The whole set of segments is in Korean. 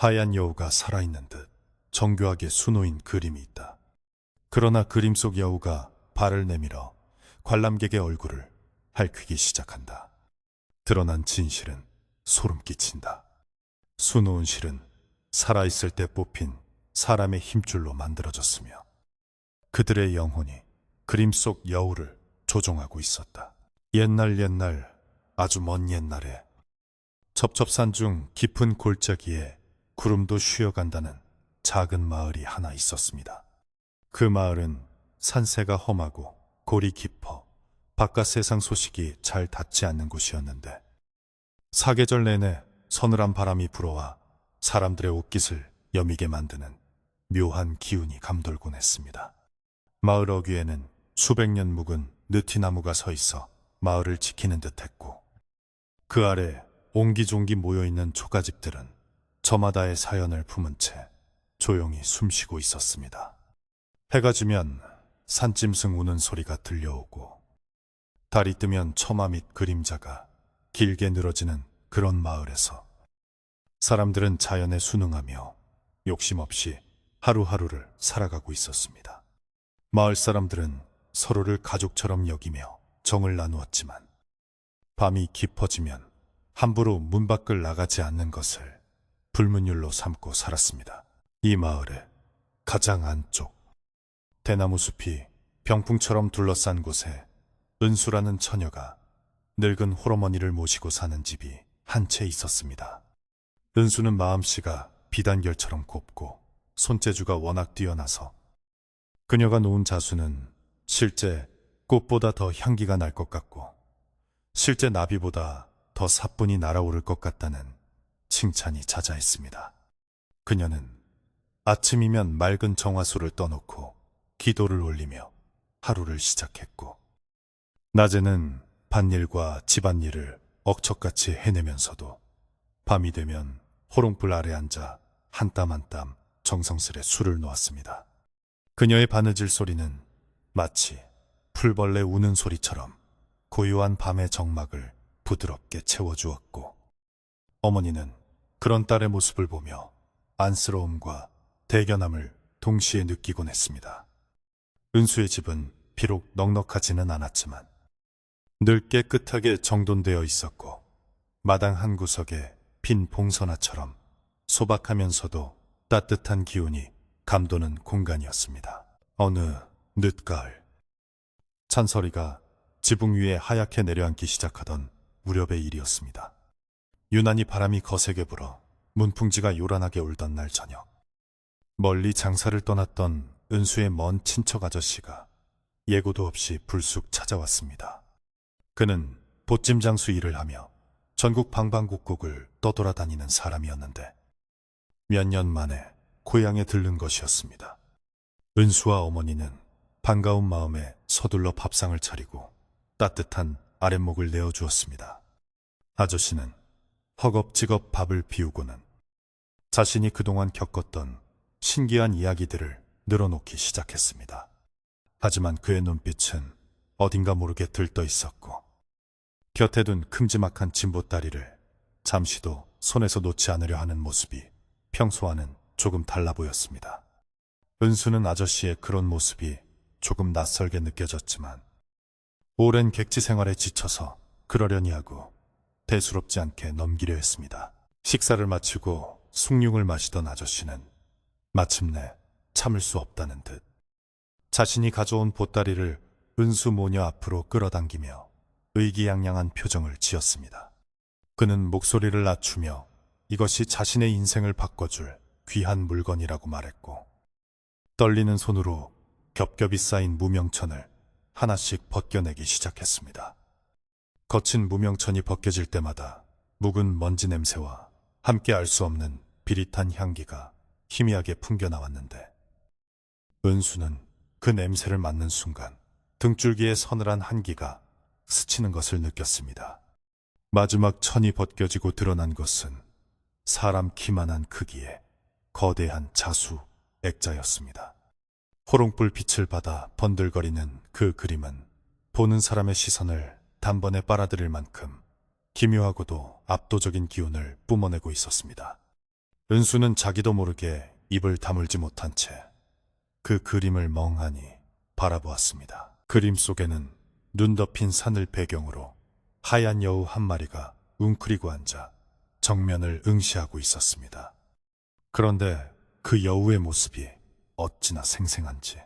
하얀 여우가 살아있는 듯 정교하게 수놓인 그림이 있다. 그러나 그림 속 여우가 발을 내밀어 관람객의 얼굴을 핥히기 시작한다. 드러난 진실은 소름 끼친다. 수놓은 실은 살아있을 때 뽑힌 사람의 힘줄로 만들어졌으며 그들의 영혼이 그림 속 여우를 조종하고 있었다. 옛날 아주 먼 옛날에 첩첩산 중 깊은 골짜기에 구름도 쉬어간다는 작은 마을이 하나 있었습니다. 그 마을은 산세가 험하고 골이 깊어 바깥 세상 소식이 잘 닿지 않는 곳이었는데 사계절 내내 서늘한 바람이 불어와 사람들의 옷깃을 여미게 만드는 묘한 기운이 감돌곤 했습니다. 마을 어귀에는 수백 년 묵은 느티나무가 서 있어 마을을 지키는 듯했고 그 아래 옹기종기 모여있는 초가집들은 저마다의 사연을 품은 채 조용히 숨쉬고 있었습니다. 해가 지면 산짐승 우는 소리가 들려오고 달이 뜨면 처마 밑 그림자가 길게 늘어지는 그런 마을에서 사람들은 자연에 순응하며 욕심 없이 하루하루를 살아가고 있었습니다. 마을 사람들은 서로를 가족처럼 여기며 정을 나누었지만 밤이 깊어지면 함부로 문 밖을 나가지 않는 것을 불문율로 삼고 살았습니다. 이 마을의 가장 안쪽 대나무 숲이 병풍처럼 둘러싼 곳에 은수라는 처녀가 늙은 홀어머니를 모시고 사는 집이 한 채 있었습니다. 은수는 마음씨가 비단결처럼 곱고 손재주가 워낙 뛰어나서 그녀가 놓은 자수는 실제 꽃보다 더 향기가 날 것 같고 실제 나비보다 더 사뿐히 날아오를 것 같다는 칭찬이 자자했습니다. 그녀는 아침이면 맑은 정화수를 떠놓고 기도를 올리며 하루를 시작했고 낮에는 밭일과 집안일을 억척같이 해내면서도 밤이 되면 호롱불 아래 앉아 한 땀 한 땀 정성스레 술을 놓았습니다. 그녀의 바느질 소리는 마치 풀벌레 우는 소리처럼 고요한 밤의 정막을 부드럽게 채워주었고 어머니는 그런 딸의 모습을 보며 안쓰러움과 대견함을 동시에 느끼곤 했습니다. 은수의 집은 비록 넉넉하지는 않았지만 늘 깨끗하게 정돈되어 있었고 마당 한 구석에 빈 봉선화처럼 소박하면서도 따뜻한 기운이 감도는 공간이었습니다. 어느 늦가을 찬설이가 지붕 위에 하얗게 내려앉기 시작하던 무렵의 일이었습니다. 유난히 바람이 거세게 불어 문풍지가 요란하게 울던 날 저녁 멀리 장사를 떠났던 은수의 먼 친척 아저씨가 예고도 없이 불쑥 찾아왔습니다. 그는 보찜장수 일을 하며 전국 방방곡곡을 떠돌아다니는 사람이었는데 몇 년 만에 고향에 들른 것이었습니다. 은수와 어머니는 반가운 마음에 서둘러 밥상을 차리고 따뜻한 아랫목을 내어주었습니다. 아저씨는 허겁지겁 밥을 비우고는 자신이 그동안 겪었던 신기한 이야기들을 늘어놓기 시작했습니다. 하지만 그의 눈빛은 어딘가 모르게 들떠 있었고 곁에 둔 큼지막한 진보다리를 잠시도 손에서 놓지 않으려 하는 모습이 평소와는 조금 달라 보였습니다. 은수는 아저씨의 그런 모습이 조금 낯설게 느껴졌지만 오랜 객지 생활에 지쳐서 그러려니 하고 대수롭지 않게 넘기려 했습니다. 식사를 마치고 숭늉을 마시던 아저씨는 마침내 참을 수 없다는 듯 자신이 가져온 보따리를 은수 모녀 앞으로 끌어당기며 의기양양한 표정을 지었습니다. 그는 목소리를 낮추며 이것이 자신의 인생을 바꿔줄 귀한 물건이라고 말했고 떨리는 손으로 겹겹이 쌓인 무명천을 하나씩 벗겨내기 시작했습니다. 거친 무명천이 벗겨질 때마다 묵은 먼지 냄새와 함께 알 수 없는 비릿한 향기가 희미하게 풍겨나왔는데 은수는 그 냄새를 맡는 순간 등줄기에 서늘한 한기가 스치는 것을 느꼈습니다. 마지막 천이 벗겨지고 드러난 것은 사람 키만한 크기의 거대한 자수 액자였습니다. 호롱불 빛을 받아 번들거리는 그 그림은 보는 사람의 시선을 단번에 빨아들일 만큼 기묘하고도 압도적인 기운을 뿜어내고 있었습니다. 은수는 자기도 모르게 입을 다물지 못한 채 그 그림을 멍하니 바라보았습니다. 그림 속에는 눈 덮인 산을 배경으로 하얀 여우 한 마리가 웅크리고 앉아 정면을 응시하고 있었습니다. 그런데 그 여우의 모습이 어찌나 생생한지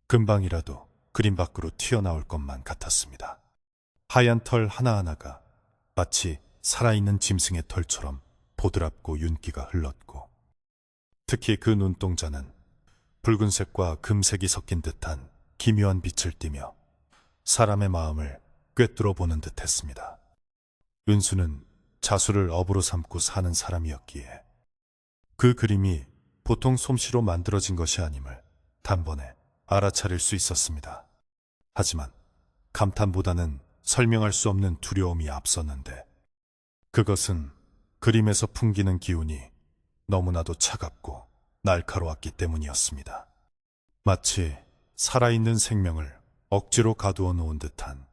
금방이라도 그림 밖으로 튀어나올 것만 같았습니다. 하얀 털 하나하나가 마치 살아있는 짐승의 털처럼 보드랍고 윤기가 흘렀고, 특히 그 눈동자는 붉은색과 금색이 섞인 듯한 기묘한 빛을 띠며 사람의 마음을 꿰뚫어 보는 듯 했습니다. 은수는 자수를 업으로 삼고 사는 사람이었기에 그 그림이 보통 솜씨로 만들어진 것이 아님을 단번에 알아차릴 수 있었습니다. 하지만 감탄보다는 설명할 수 없는 두려움이 앞섰는데, 그것은 그림에서 풍기는 기운이 너무나도 차갑고 날카로웠기 때문이었습니다. 마치 살아있는 생명을 억지로 가두어 놓은 듯한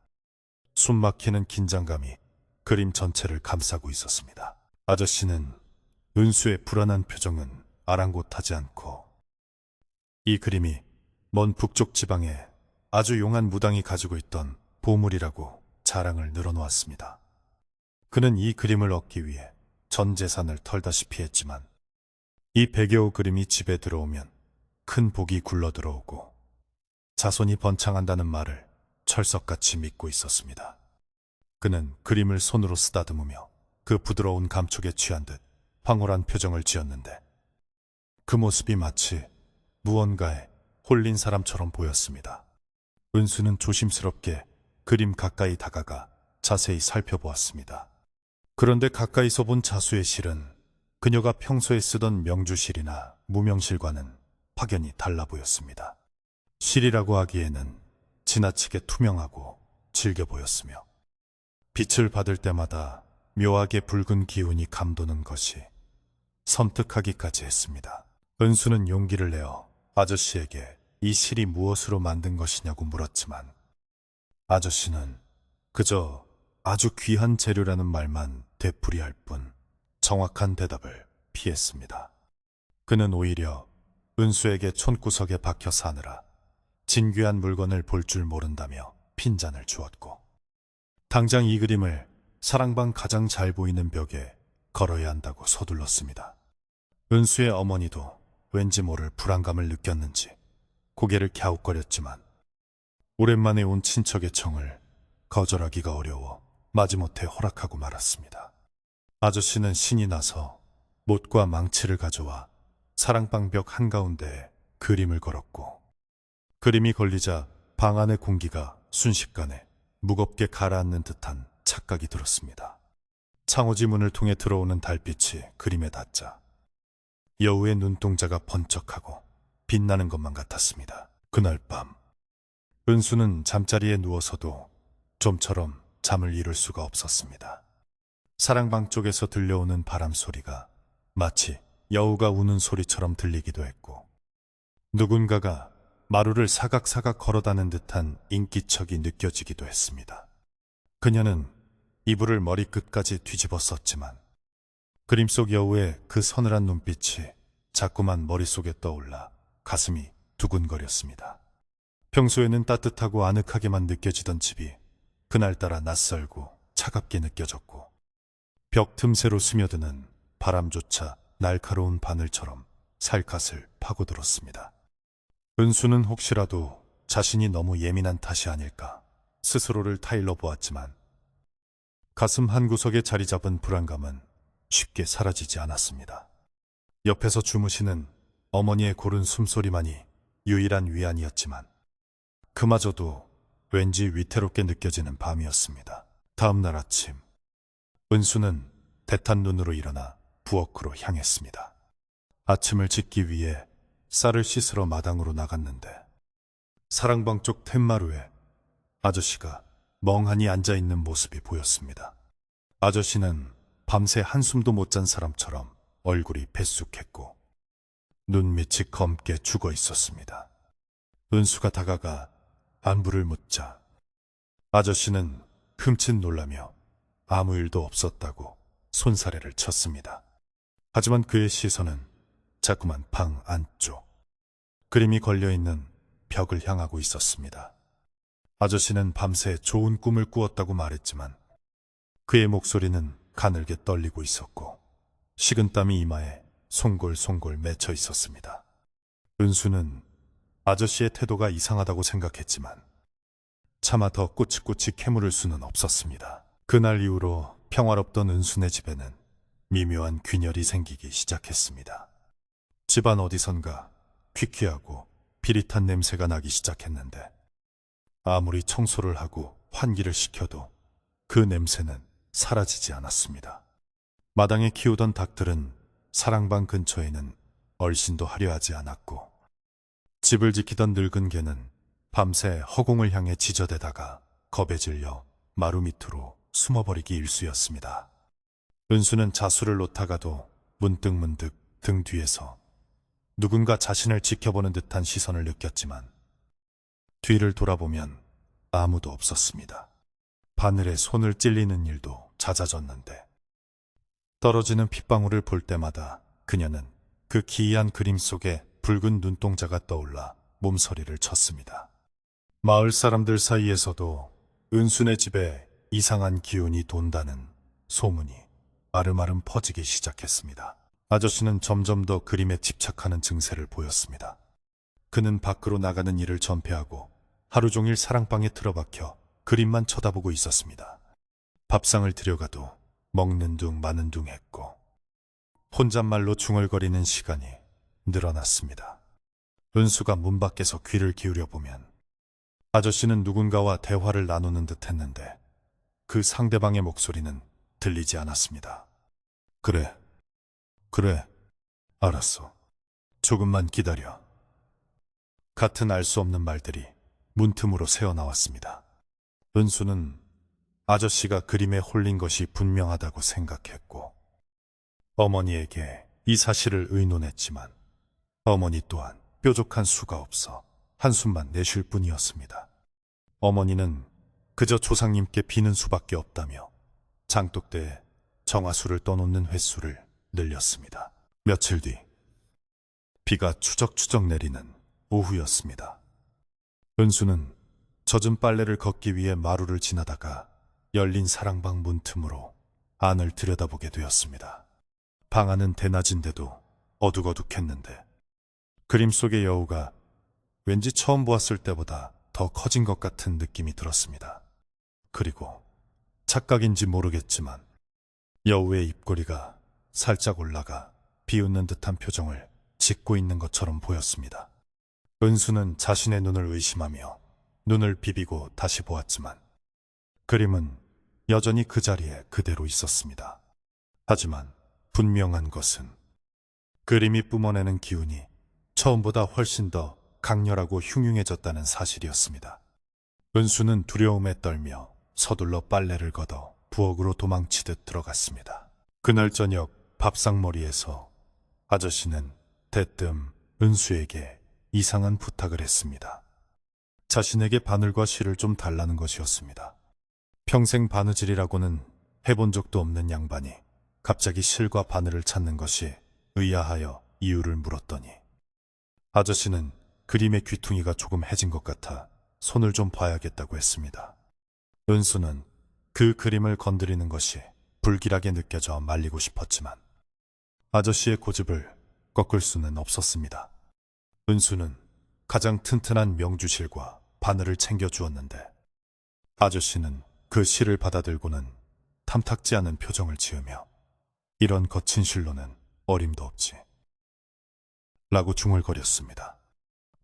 숨막히는 긴장감이 그림 전체를 감싸고 있었습니다. 아저씨는 은수의 불안한 표정은 아랑곳하지 않고 이 그림이 먼 북쪽 지방에 아주 용한 무당이 가지고 있던 보물이라고 자랑을 늘어놓았습니다. 그는 이 그림을 얻기 위해 전 재산을 털다시피 했지만 이 백여호 그림이 집에 들어오면 큰 복이 굴러들어오고 자손이 번창한다는 말을 철석같이 믿고 있었습니다. 그는 그림을 손으로 쓰다듬으며 그 부드러운 감촉에 취한 듯 황홀한 표정을 지었는데, 그 모습이 마치 무언가에 홀린 사람처럼 보였습니다. 은수는 조심스럽게 그림 가까이 다가가 자세히 살펴보았습니다. 그런데 가까이서 본 자수의 실은 그녀가 평소에 쓰던 명주실이나 무명실과는 확연히 달라 보였습니다. 실이라고 하기에는 지나치게 투명하고 질겨 보였으며 빛을 받을 때마다 묘하게 붉은 기운이 감도는 것이 섬뜩하기까지 했습니다. 은수는 용기를 내어 아저씨에게 이 실이 무엇으로 만든 것이냐고 물었지만 아저씨는 그저 아주 귀한 재료라는 말만 되풀이할 뿐 정확한 대답을 피했습니다. 그는 오히려 은수에게 촌구석에 박혀 사느라 진귀한 물건을 볼 줄 모른다며 핀잔을 주었고, 당장 이 그림을 사랑방 가장 잘 보이는 벽에 걸어야 한다고 서둘렀습니다. 은수의 어머니도 왠지 모를 불안감을 느꼈는지 고개를 갸웃거렸지만 오랜만에 온 친척의 청을 거절하기가 어려워 마지못해 허락하고 말았습니다. 아저씨는 신이 나서 못과 망치를 가져와 사랑방 벽 한가운데에 그림을 걸었고, 그림이 걸리자 방 안의 공기가 순식간에 무겁게 가라앉는 듯한 착각이 들었습니다. 창호지 문을 통해 들어오는 달빛이 그림에 닿자 여우의 눈동자가 번쩍하고 빛나는 것만 같았습니다. 그날 밤 은수는 잠자리에 누워서도 좀처럼 잠을 이룰 수가 없었습니다. 사랑방 쪽에서 들려오는 바람 소리가 마치 여우가 우는 소리처럼 들리기도 했고, 누군가가 마루를 사각사각 걸어다는 듯한 인기척이 느껴지기도 했습니다. 그녀는 이불을 머리끝까지 뒤집어 썼지만 그림 속 여우의 그 서늘한 눈빛이 자꾸만 머릿속에 떠올라 가슴이 두근거렸습니다. 평소에는 따뜻하고 아늑하게만 느껴지던 집이 그날따라 낯설고 차갑게 느껴졌고, 벽 틈새로 스며드는 바람조차 날카로운 바늘처럼 살갗을 파고들었습니다. 은수는 혹시라도 자신이 너무 예민한 탓이 아닐까 스스로를 타일러 보았지만 가슴 한구석에 자리 잡은 불안감은 쉽게 사라지지 않았습니다. 옆에서 주무시는 어머니의 고른 숨소리만이 유일한 위안이었지만 그마저도 왠지 위태롭게 느껴지는 밤이었습니다. 다음 날 아침 은수는 대탄 눈으로 일어나 부엌으로 향했습니다. 아침을 짓기 위해 쌀을 씻으러 마당으로 나갔는데 사랑방 쪽 툇마루에 아저씨가 멍하니 앉아있는 모습이 보였습니다. 아저씨는 밤새 한숨도 못 잔 사람처럼 얼굴이 뱃쑥했고 눈밑이 검게 죽어 있었습니다. 은수가 다가가 안부를 묻자 아저씨는 흠칫 놀라며 아무 일도 없었다고 손사래를 쳤습니다. 하지만 그의 시선은 자꾸만 방 안쪽, 그림이 걸려있는 벽을 향하고 있었습니다. 아저씨는 밤새 좋은 꿈을 꾸었다고 말했지만 그의 목소리는 가늘게 떨리고 있었고 식은땀이 이마에 송골송골 맺혀 있었습니다. 은수는 아저씨의 태도가 이상하다고 생각했지만 차마 더 꼬치꼬치 캐물을 수는 없었습니다. 그날 이후로 평화롭던 은수네 집에는 미묘한 균열이 생기기 시작했습니다. 집안 어디선가 퀴퀴하고 비릿한 냄새가 나기 시작했는데 아무리 청소를 하고 환기를 시켜도 그 냄새는 사라지지 않았습니다. 마당에 키우던 닭들은 사랑방 근처에는 얼씬도 하려 하지 않았고 집을 지키던 늙은 개는 밤새 허공을 향해 지저대다가 겁에 질려 마루 밑으로 숨어버리기 일쑤였습니다. 은수는 자수를 놓다가도 문득문득 등 뒤에서 누군가 자신을 지켜보는 듯한 시선을 느꼈지만 뒤를 돌아보면 아무도 없었습니다. 바늘에 손을 찔리는 일도 잦아졌는데 떨어지는 핏방울을 볼 때마다 그녀는 그 기이한 그림 속에 붉은 눈동자가 떠올라 몸서리를 쳤습니다. 마을 사람들 사이에서도 은수네 집에 이상한 기운이 돈다는 소문이 아름아름 퍼지기 시작했습니다. 아저씨는 점점 더 그림에 집착하는 증세를 보였습니다. 그는 밖으로 나가는 일을 전폐하고 하루 종일 사랑방에 틀어박혀 그림만 쳐다보고 있었습니다. 밥상을 들여가도 먹는 둥 마는 둥 했고 혼잣말로 중얼거리는 시간이 늘어났습니다. 은수가 문 밖에서 귀를 기울여 보면 아저씨는 누군가와 대화를 나누는 듯 했는데 그 상대방의 목소리는 들리지 않았습니다. 그래, 알았어. 조금만 기다려. 같은 알 수 없는 말들이 문틈으로 새어나왔습니다. 은수는 아저씨가 그림에 홀린 것이 분명하다고 생각했고 어머니에게 이 사실을 의논했지만 어머니 또한 뾰족한 수가 없어 한숨만 내쉴 뿐이었습니다. 어머니는 그저 조상님께 비는 수밖에 없다며 장독대에 정화수를 떠놓는 횟수를 늘렸습니다. 며칠 뒤 비가 추적추적 내리는 오후였습니다. 은수는 젖은 빨래를 걷기 위해 마루를 지나다가 열린 사랑방 문틈으로 안을 들여다보게 되었습니다. 방 안은 대낮인데도 어둑어둑했는데 그림 속의 여우가 왠지 처음 보았을 때보다 더 커진 것 같은 느낌이 들었습니다. 그리고 착각인지 모르겠지만 여우의 입꼬리가 살짝 올라가 비웃는 듯한 표정을 짓고 있는 것처럼 보였습니다. 은수는 자신의 눈을 의심하며 눈을 비비고 다시 보았지만 그림은 여전히 그 자리에 그대로 있었습니다. 하지만 분명한 것은 그림이 뿜어내는 기운이 처음보다 훨씬 더 강렬하고 흉흉해졌다는 사실이었습니다. 은수는 두려움에 떨며 서둘러 빨래를 걷어 부엌으로 도망치듯 들어갔습니다. 그날 저녁 밥상머리에서 아저씨는 대뜸 은수에게 이상한 부탁을 했습니다. 자신에게 바늘과 실을 좀 달라는 것이었습니다. 평생 바느질이라고는 해본 적도 없는 양반이 갑자기 실과 바늘을 찾는 것이 의아하여 이유를 물었더니 아저씨는 그림의 귀퉁이가 조금 해진 것 같아 손을 좀 봐야겠다고 했습니다. 은수는 그 그림을 건드리는 것이 불길하게 느껴져 말리고 싶었지만 아저씨의 고집을 꺾을 수는 없었습니다. 은수는 가장 튼튼한 명주실과 바늘을 챙겨주었는데 아저씨는 그 실을 받아들고는 탐탁지 않은 표정을 지으며 이런 거친 실로는 어림도 없지 라고 중얼거렸습니다.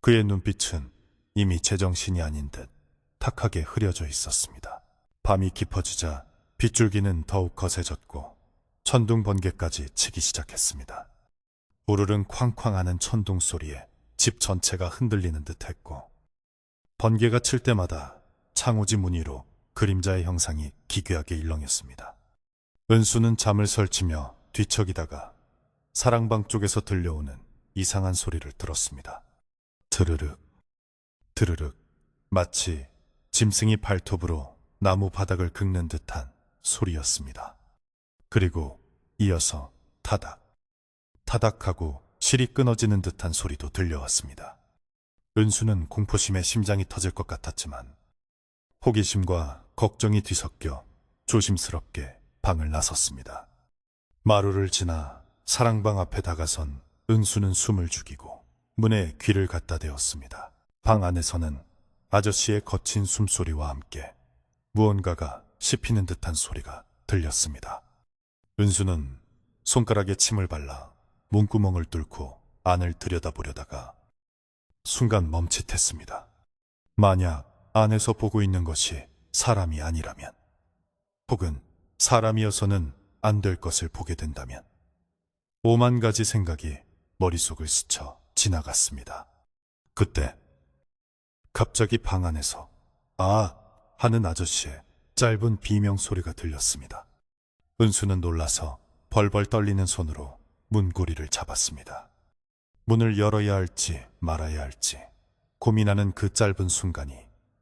그의 눈빛은 이미 제정신이 아닌 듯 탁하게 흐려져 있었습니다. 밤이 깊어지자 빗줄기는 더욱 거세졌고 천둥 번개까지 치기 시작했습니다. 우르릉 쾅쾅하는 천둥 소리에 집 전체가 흔들리는 듯 했고 번개가 칠 때마다 창호지 무늬로 그림자의 형상이 기괴하게 일렁였습니다. 은수는 잠을 설치며 뒤척이다가 사랑방 쪽에서 들려오는 이상한 소리를 들었습니다. 드르륵, 드르륵, 마치 짐승이 발톱으로 나무 바닥을 긁는 듯한 소리였습니다. 그리고 이어서 타닥, 타닥하고 실이 끊어지는 듯한 소리도 들려왔습니다. 은수는 공포심에 심장이 터질 것 같았지만 호기심과 걱정이 뒤섞여 조심스럽게 방을 나섰습니다. 마루를 지나 사랑방 앞에 다가선 은수는 숨을 죽이고 문에 귀를 갖다 대었습니다. 방 안에서는 아저씨의 거친 숨소리와 함께 무언가가 씹히는 듯한 소리가 들렸습니다. 은수는 손가락에 침을 발라 문구멍을 뚫고 안을 들여다보려다가 순간 멈칫했습니다. 만약 안에서 보고 있는 것이 사람이 아니라면, 혹은 사람이어서는 안 될 것을 보게 된다면, 5만 가지 생각이 머릿속을 스쳐 지나갔습니다. 그때 갑자기 방 안에서 아! 하는 아저씨의 짧은 비명 소리가 들렸습니다. 은수는 놀라서 벌벌 떨리는 손으로 문고리를 잡았습니다. 문을 열어야 할지 말아야 할지 고민하는 그 짧은 순간이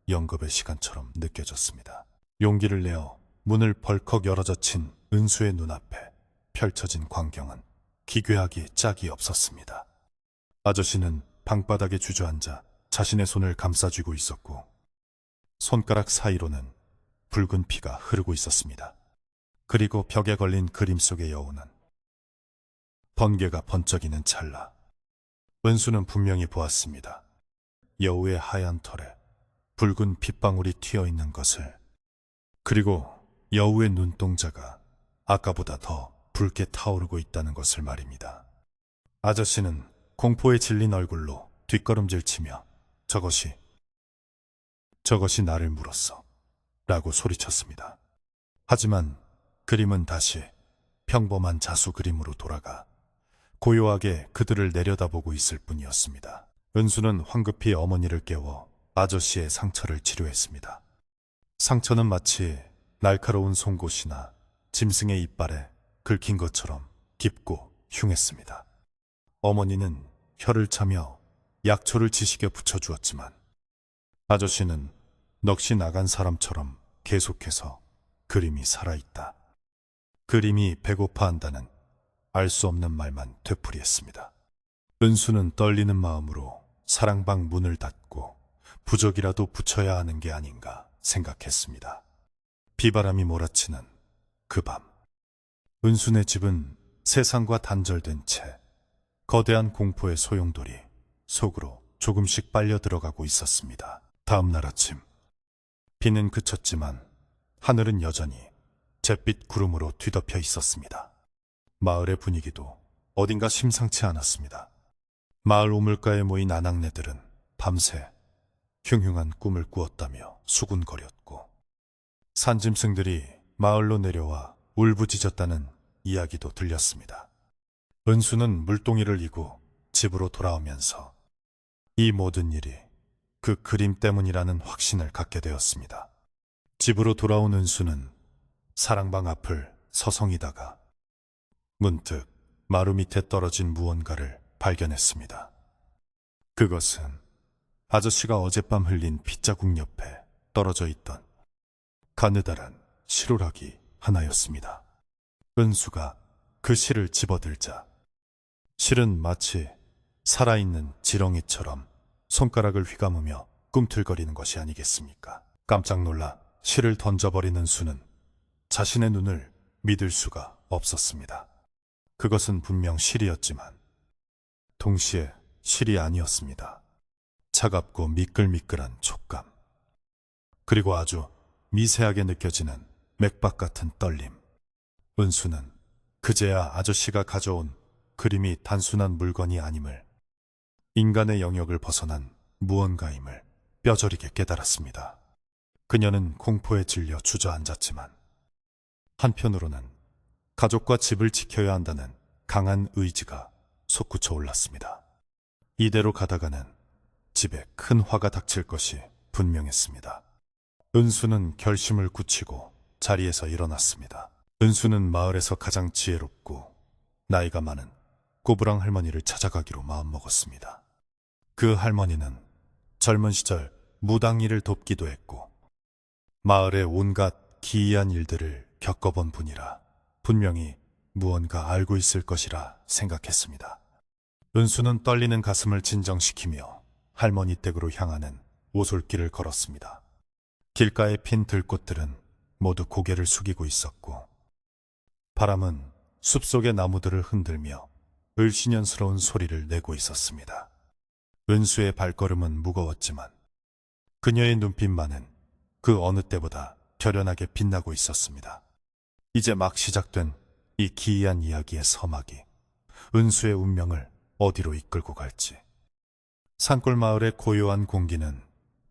영겁의 시간처럼 느껴졌습니다. 용기를 내어 문을 벌컥 열어젖힌 은수의 눈앞에 펼쳐진 광경은 기괴하기 짝이 없었습니다. 아저씨는 방바닥에 주저앉아 자신의 손을 감싸쥐고 있었고 손가락 사이로는 붉은 피가 흐르고 있었습니다. 그리고 벽에 걸린 그림 속의 여우는 번개가 번쩍이는 찰나 은수는 분명히 보았습니다. 여우의 하얀 털에 붉은 핏방울이 튀어있는 것을, 그리고 여우의 눈동자가 아까보다 더 붉게 타오르고 있다는 것을 말입니다. 아저씨는 공포에 질린 얼굴로 뒷걸음질치며 저것이 나를 물었어 라고 소리쳤습니다. 하지만 그림은 다시 평범한 자수 그림으로 돌아가 고요하게 그들을 내려다보고 있을 뿐이었습니다. 은수는 황급히 어머니를 깨워 아저씨의 상처를 치료했습니다. 상처는 마치 날카로운 송곳이나 짐승의 이빨에 긁힌 것처럼 깊고 흉했습니다. 어머니는 혀를 차며 약초를 지식에 붙여주었지만 아저씨는 넋이 나간 사람처럼 계속해서 그림이 살아있다, 그림이 배고파한다는 알 수 없는 말만 되풀이했습니다. 은수는 떨리는 마음으로 사랑방 문을 닫고 부적이라도 붙여야 하는 게 아닌가 생각했습니다. 비바람이 몰아치는 그 밤, 은수네 집은 세상과 단절된 채 거대한 공포의 소용돌이 속으로 조금씩 빨려 들어가고 있었습니다. 다음 날 아침, 비는 그쳤지만 하늘은 여전히 잿빛 구름으로 뒤덮여 있었습니다. 마을의 분위기도 어딘가 심상치 않았습니다. 마을 우물가에 모인 아낙네들은 밤새 흉흉한 꿈을 꾸었다며 수군거렸고 산짐승들이 마을로 내려와 울부짖었다는 이야기도 들렸습니다. 은수는 물동이를 이고 집으로 돌아오면서 이 모든 일이 그 그림 때문이라는 확신을 갖게 되었습니다. 집으로 돌아온 은수는 사랑방 앞을 서성이다가 문득 마루 밑에 떨어진 무언가를 발견했습니다. 그것은 아저씨가 어젯밤 흘린 핏자국 옆에 떨어져 있던 가느다란 실오라기 하나였습니다. 은수가 그 실을 집어들자 실은 마치 살아있는 지렁이처럼 손가락을 휘감으며 꿈틀거리는 것이 아니겠습니까? 깜짝 놀라 실을 던져버린 은수는 자신의 눈을 믿을 수가 없었습니다. 그것은 분명 실이었지만 동시에 실이 아니었습니다. 차갑고 미끌미끌한 촉감, 그리고 아주 미세하게 느껴지는 맥박 같은 떨림. 은수는 그제야 아저씨가 가져온 그림이 단순한 물건이 아님을, 인간의 영역을 벗어난 무언가임을 뼈저리게 깨달았습니다. 그녀는 공포에 질려 주저앉았지만 한편으로는 가족과 집을 지켜야 한다는 강한 의지가 솟구쳐 올랐습니다. 이대로 가다가는 집에 큰 화가 닥칠 것이 분명했습니다. 은수는 결심을 굳히고 자리에서 일어났습니다. 은수는 마을에서 가장 지혜롭고 나이가 많은 꼬부랑 할머니를 찾아가기로 마음먹었습니다. 그 할머니는 젊은 시절 무당일을 돕기도 했고 마을의 온갖 기이한 일들을 겪어본 분이라 분명히 무언가 알고 있을 것이라 생각했습니다. 은수는 떨리는 가슴을 진정시키며 할머니 댁으로 향하는 오솔길을 걸었습니다. 길가에 핀 들꽃들은 모두 고개를 숙이고 있었고 바람은 숲속의 나무들을 흔들며 을씨년스러운 소리를 내고 있었습니다. 은수의 발걸음은 무거웠지만 그녀의 눈빛만은 그 어느 때보다 결연하게 빛나고 있었습니다. 이제 막 시작된 이 기이한 이야기의 서막이 은수의 운명을 어디로 이끌고 갈지. 산골 마을의 고요한 공기는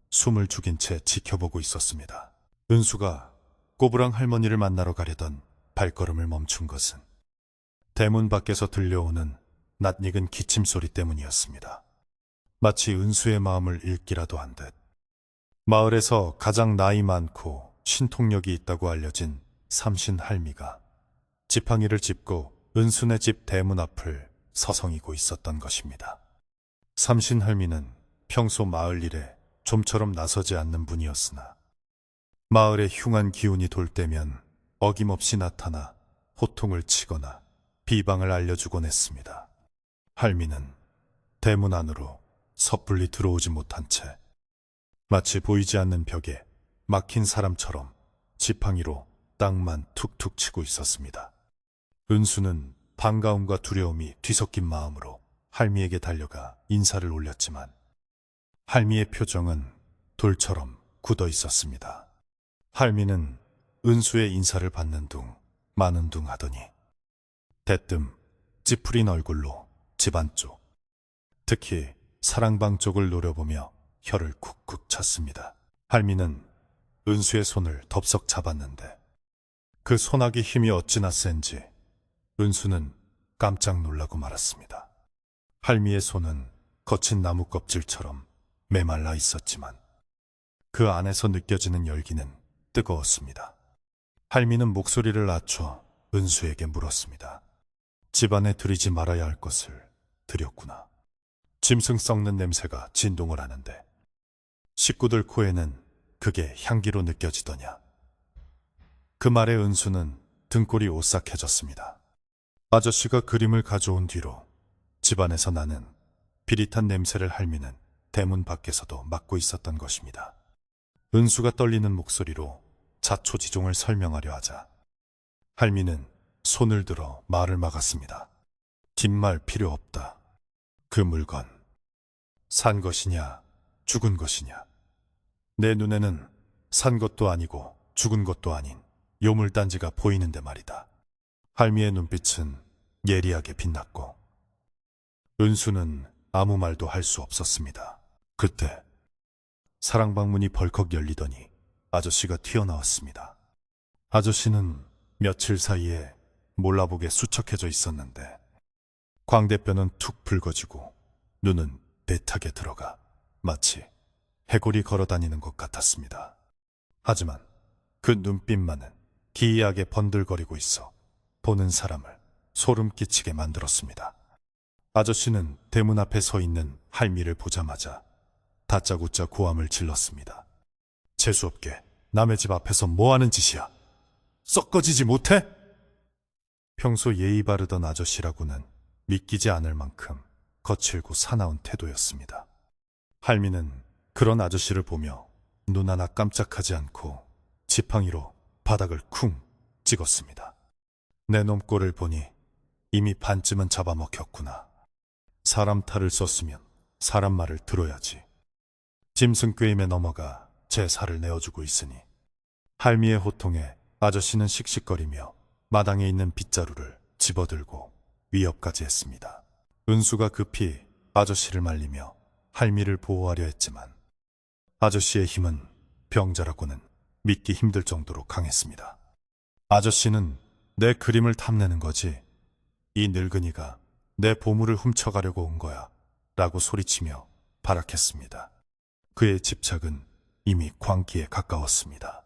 숨을 죽인 채 지켜보고 있었습니다. 은수가 꼬부랑 할머니를 만나러 가려던 발걸음을 멈춘 것은 대문 밖에서 들려오는 낯익은 기침 소리 때문이었습니다. 마치 은수의 마음을 읽기라도 한 듯. 마을에서 가장 나이 많고 신통력이 있다고 알려진 삼신 할미가 지팡이를 짚고 은수네 집 대문 앞을 서성이고 있었던 것입니다. 삼신 할미는 평소 마을 일에 좀처럼 나서지 않는 분이었으나 마을에 흉한 기운이 돌 때면 어김없이 나타나 호통을 치거나 비방을 알려주곤 했습니다. 할미는 대문 안으로 섣불리 들어오지 못한 채 마치 보이지 않는 벽에 막힌 사람처럼 지팡이로 땅만 툭툭 치고 있었습니다. 은수는 반가움과 두려움이 뒤섞인 마음으로 할미에게 달려가 인사를 올렸지만 할미의 표정은 돌처럼 굳어 있었습니다. 할미는 은수의 인사를 받는 둥 마는 둥 하더니 대뜸 찌푸린 얼굴로 집안 쪽, 특히 사랑방 쪽을 노려보며 혀를 쿡쿡 찼습니다. 할미는 은수의 손을 덥석 잡았는데 그 손아귀 힘이 어찌나 센지 은수는 깜짝 놀라고 말았습니다. 할미의 손은 거친 나무 껍질처럼 메말라 있었지만 그 안에서 느껴지는 열기는 뜨거웠습니다. 할미는 목소리를 낮춰 은수에게 물었습니다. 집안에 들이지 말아야 할 것을 들였구나. 짐승 썩는 냄새가 진동을 하는데 식구들 코에는 그게 향기로 느껴지더냐. 그 말에 은수는 등골이 오싹해졌습니다. 아저씨가 그림을 가져온 뒤로 집안에서 나는 비릿한 냄새를 할미는 대문 밖에서도 맡고 있었던 것입니다. 은수가 떨리는 목소리로 자초지종을 설명하려 하자 할미는 손을 들어 말을 막았습니다. 뒷말 필요 없다. 그 물건 산 것이냐 죽은 것이냐. 내 눈에는 산 것도 아니고 죽은 것도 아닌 요물단지가 보이는데 말이다. 할미의 눈빛은 예리하게 빛났고 은수는 아무 말도 할 수 없었습니다. 그때 사랑방문이 벌컥 열리더니 아저씨가 튀어나왔습니다. 아저씨는 며칠 사이에 몰라보게 수척해져 있었는데 광대뼈는 툭 붉어지고 눈은 대탁에 들어가 마치 해골이 걸어다니는 것 같았습니다. 하지만 그 눈빛만은 기이하게 번들거리고 있어 보는 사람을 소름 끼치게 만들었습니다. 아저씨는 대문 앞에 서 있는 할미를 보자마자 다짜고짜 고함을 질렀습니다. 재수없게 남의 집 앞에서 뭐하는 짓이야? 썩거지지 못해? 평소 예의 바르던 아저씨라고는 믿기지 않을 만큼 거칠고 사나운 태도였습니다. 할미는 그런 아저씨를 보며 눈 하나 깜짝하지 않고 지팡이로 바닥을 쿵 찍었습니다. 내 놈꼴을 보니 이미 반쯤은 잡아먹혔구나. 사람 탈을 썼으면 사람 말을 들어야지. 짐승 꾀임에 넘어가 제 살을 내어주고 있으니. 할미의 호통에 아저씨는 씩씩거리며 마당에 있는 빗자루를 집어들고 위협까지 했습니다. 은수가 급히 아저씨를 말리며 할미를 보호하려 했지만 아저씨의 힘은 병자라고는 믿기 힘들 정도로 강했습니다. 아저씨는 내 그림을 탐내는 거지. 이 늙은이가 내 보물을 훔쳐가려고 온 거야 라고 소리치며 발악했습니다. 그의 집착은 이미 광기에 가까웠습니다.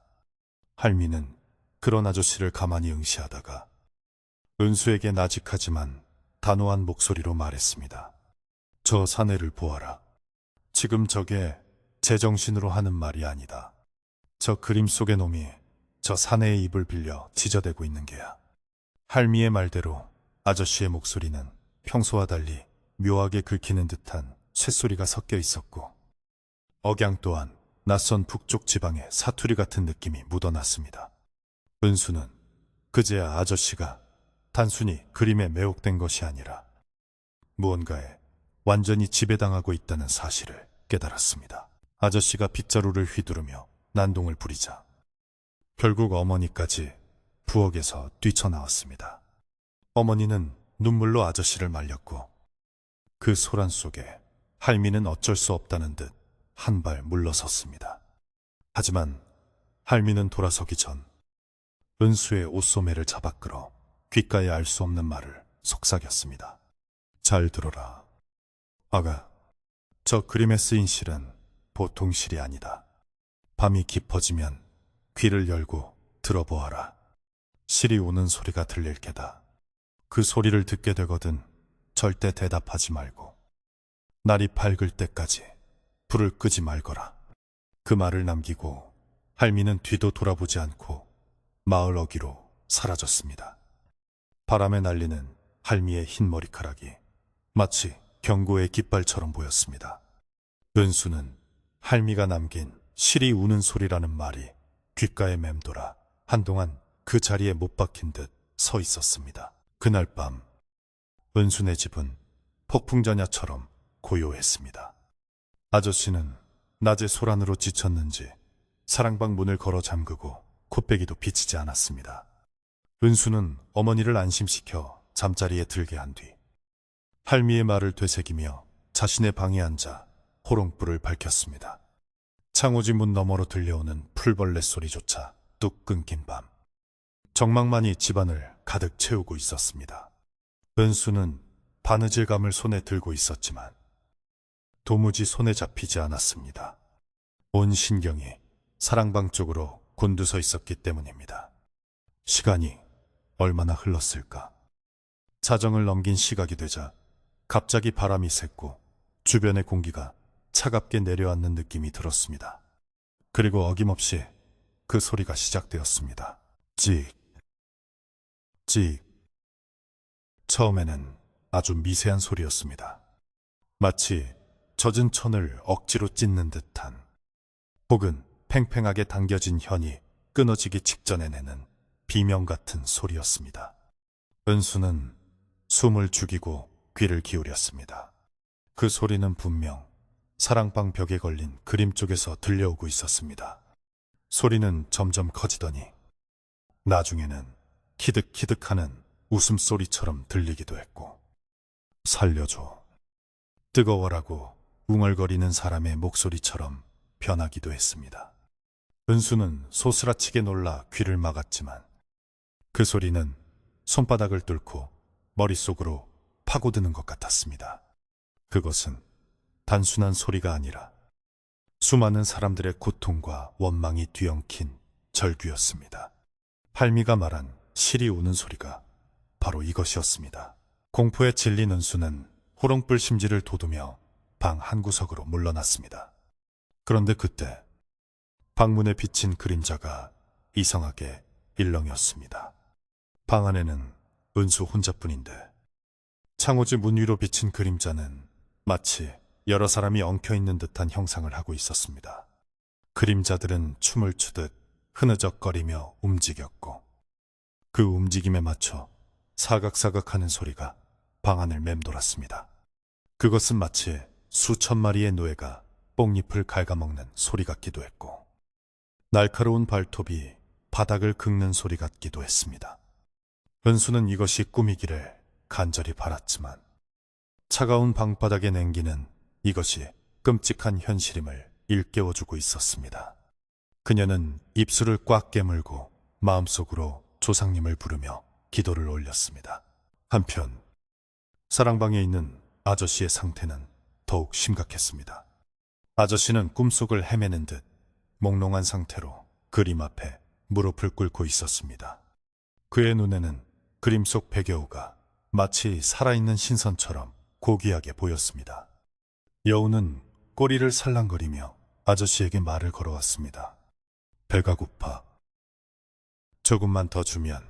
할미는 그런 아저씨를 가만히 응시하다가 은수에게 나직하지만 단호한 목소리로 말했습니다. 저 사내를 보아라. 지금 저게 제정신으로 하는 말이 아니다. 저 그림 속의 놈이 저 사내의 입을 빌려 지저대고 있는 게야. 할미의 말대로 아저씨의 목소리는 평소와 달리 묘하게 긁히는 듯한 쇳소리가 섞여 있었고, 억양 또한 낯선 북쪽 지방의 사투리 같은 느낌이 묻어났습니다. 은수는 그제야 아저씨가 단순히 그림에 매혹된 것이 아니라 무언가에 완전히 지배당하고 있다는 사실을 깨달았습니다. 아저씨가 빗자루를 휘두르며 난동을 부리자 결국 어머니까지 부엌에서 뛰쳐나왔습니다. 어머니는 눈물로 아저씨를 말렸고, 그 소란 속에 할미는 어쩔 수 없다는 듯 한 발 물러섰습니다. 하지만 할미는 돌아서기 전 은수의 옷소매를 잡아 끌어 귓가에 알 수 없는 말을 속삭였습니다. 잘 들어라. 아가, 저 그림에 쓰인 실은 보통 실이 아니다. 밤이 깊어지면 귀를 열고 들어보아라. 실이 우는 소리가 들릴 게다. 그 소리를 듣게 되거든 절대 대답하지 말고 날이 밝을 때까지 불을 끄지 말거라. 그 말을 남기고 할미는 뒤도 돌아보지 않고 마을 어귀로 사라졌습니다. 바람에 날리는 할미의 흰 머리카락이 마치 경고의 깃발처럼 보였습니다. 은수는 할미가 남긴 실이 우는 소리라는 말이 귓가에 맴돌아 한동안 그 자리에 못 박힌 듯 서 있었습니다. 그날 밤 은수네 집은 폭풍전야처럼 고요했습니다. 아저씨는 낮의 소란으로 지쳤는지 사랑방 문을 걸어 잠그고 콧배기도 비치지 않았습니다. 은수는 어머니를 안심시켜 잠자리에 들게 한 뒤 할미의 말을 되새기며 자신의 방에 앉아 호롱불을 밝혔습니다. 창호지 문 너머로 들려오는 풀벌레 소리조차 뚝 끊긴 밤, 정막만이 집안을 가득 채우고 있었습니다. 은수는 바느질감을 손에 들고 있었지만 도무지 손에 잡히지 않았습니다. 온 신경이 사랑방 쪽으로 곤두서 있었기 때문입니다. 시간이 얼마나 흘렀을까? 자정을 넘긴 시각이 되자 갑자기 바람이 샜고 주변의 공기가 차갑게 내려앉는 느낌이 들었습니다. 그리고 어김없이 그 소리가 시작되었습니다. 찍, 찍. 처음에는 아주 미세한 소리였습니다. 마치 젖은 천을 억지로 찢는 듯한, 혹은 팽팽하게 당겨진 현이 끊어지기 직전에 내는 비명 같은 소리였습니다. 은수는 숨을 죽이고 귀를 기울였습니다. 그 소리는 분명 사랑방 벽에 걸린 그림 쪽에서 들려오고 있었습니다. 소리는 점점 커지더니 나중에는 키득키득하는 웃음소리처럼 들리기도 했고, 살려줘, 뜨거워라고 웅얼거리는 사람의 목소리처럼 변하기도 했습니다. 은수는 소스라치게 놀라 귀를 막았지만 그 소리는 손바닥을 뚫고 머릿속으로 파고드는 것 같았습니다. 그것은 단순한 소리가 아니라 수많은 사람들의 고통과 원망이 뒤엉킨 절규였습니다. 할미가 말한 실이 우는 소리가 바로 이것이었습니다. 공포에 질린 은수는 호롱불 심지를 돋우며 방 한구석으로 물러났습니다. 그런데 그때 방문에 비친 그림자가 이상하게 일렁였습니다. 방 안에는 은수 혼자뿐인데 창호지 문 위로 비친 그림자는 마치 여러 사람이 엉켜있는 듯한 형상을 하고 있었습니다. 그림자들은 춤을 추듯 흐느적거리며 움직였고, 그 움직임에 맞춰 사각사각하는 소리가 방 안을 맴돌았습니다. 그것은 마치 수천 마리의 노예가 뽕잎을 갉아먹는 소리 같기도 했고, 날카로운 발톱이 바닥을 긁는 소리 같기도 했습니다. 은수는 이것이 꿈이기를 간절히 바랐지만 차가운 방바닥에 냉기는 이것이 끔찍한 현실임을 일깨워주고 있었습니다. 그녀는 입술을 꽉 깨물고 마음속으로 조상님을 부르며 기도를 올렸습니다. 한편 사랑방에 있는 아저씨의 상태는 더욱 심각했습니다. 아저씨는 꿈속을 헤매는 듯 몽롱한 상태로 그림 앞에 무릎을 꿇고 있었습니다. 그의 눈에는 그림 속 배겨우가 마치 살아있는 신선처럼 고귀하게 보였습니다. 여우는 꼬리를 살랑거리며 아저씨에게 말을 걸어왔습니다. 배가 고파. 조금만 더 주면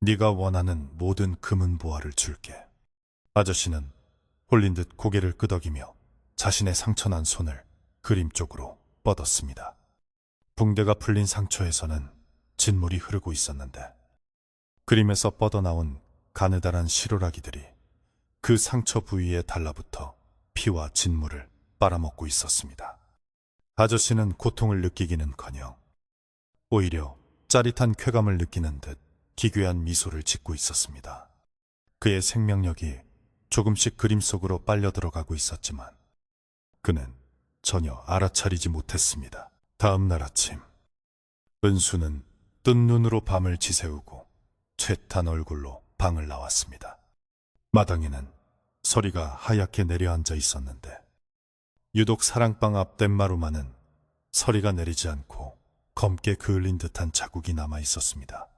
네가 원하는 모든 금은 보화를 줄게. 아저씨는 홀린 듯 고개를 끄덕이며 자신의 상처난 손을 그림 쪽으로 뻗었습니다. 붕대가 풀린 상처에서는 진물이 흐르고 있었는데 그림에서 뻗어나온 가느다란 시로라기들이 그 상처 부위에 달라붙어 피와 진물을 빨아먹고 있었습니다. 아저씨는 고통을 느끼기는커녕 오히려 짜릿한 쾌감을 느끼는 듯 기괴한 미소를 짓고 있었습니다. 그의 생명력이 조금씩 그림 속으로 빨려 들어가고 있었지만 그는 전혀 알아차리지 못했습니다. 다음 날 아침, 은수는 뜬 눈으로 밤을 지새우고 쇠탄 얼굴로 방을 나왔습니다. 마당에는 서리가 하얗게 내려앉아 있었는데 유독 사랑방 앞 댐마루마는 서리가 내리지 않고 검게 그을린 듯한 자국이 남아 있었습니다.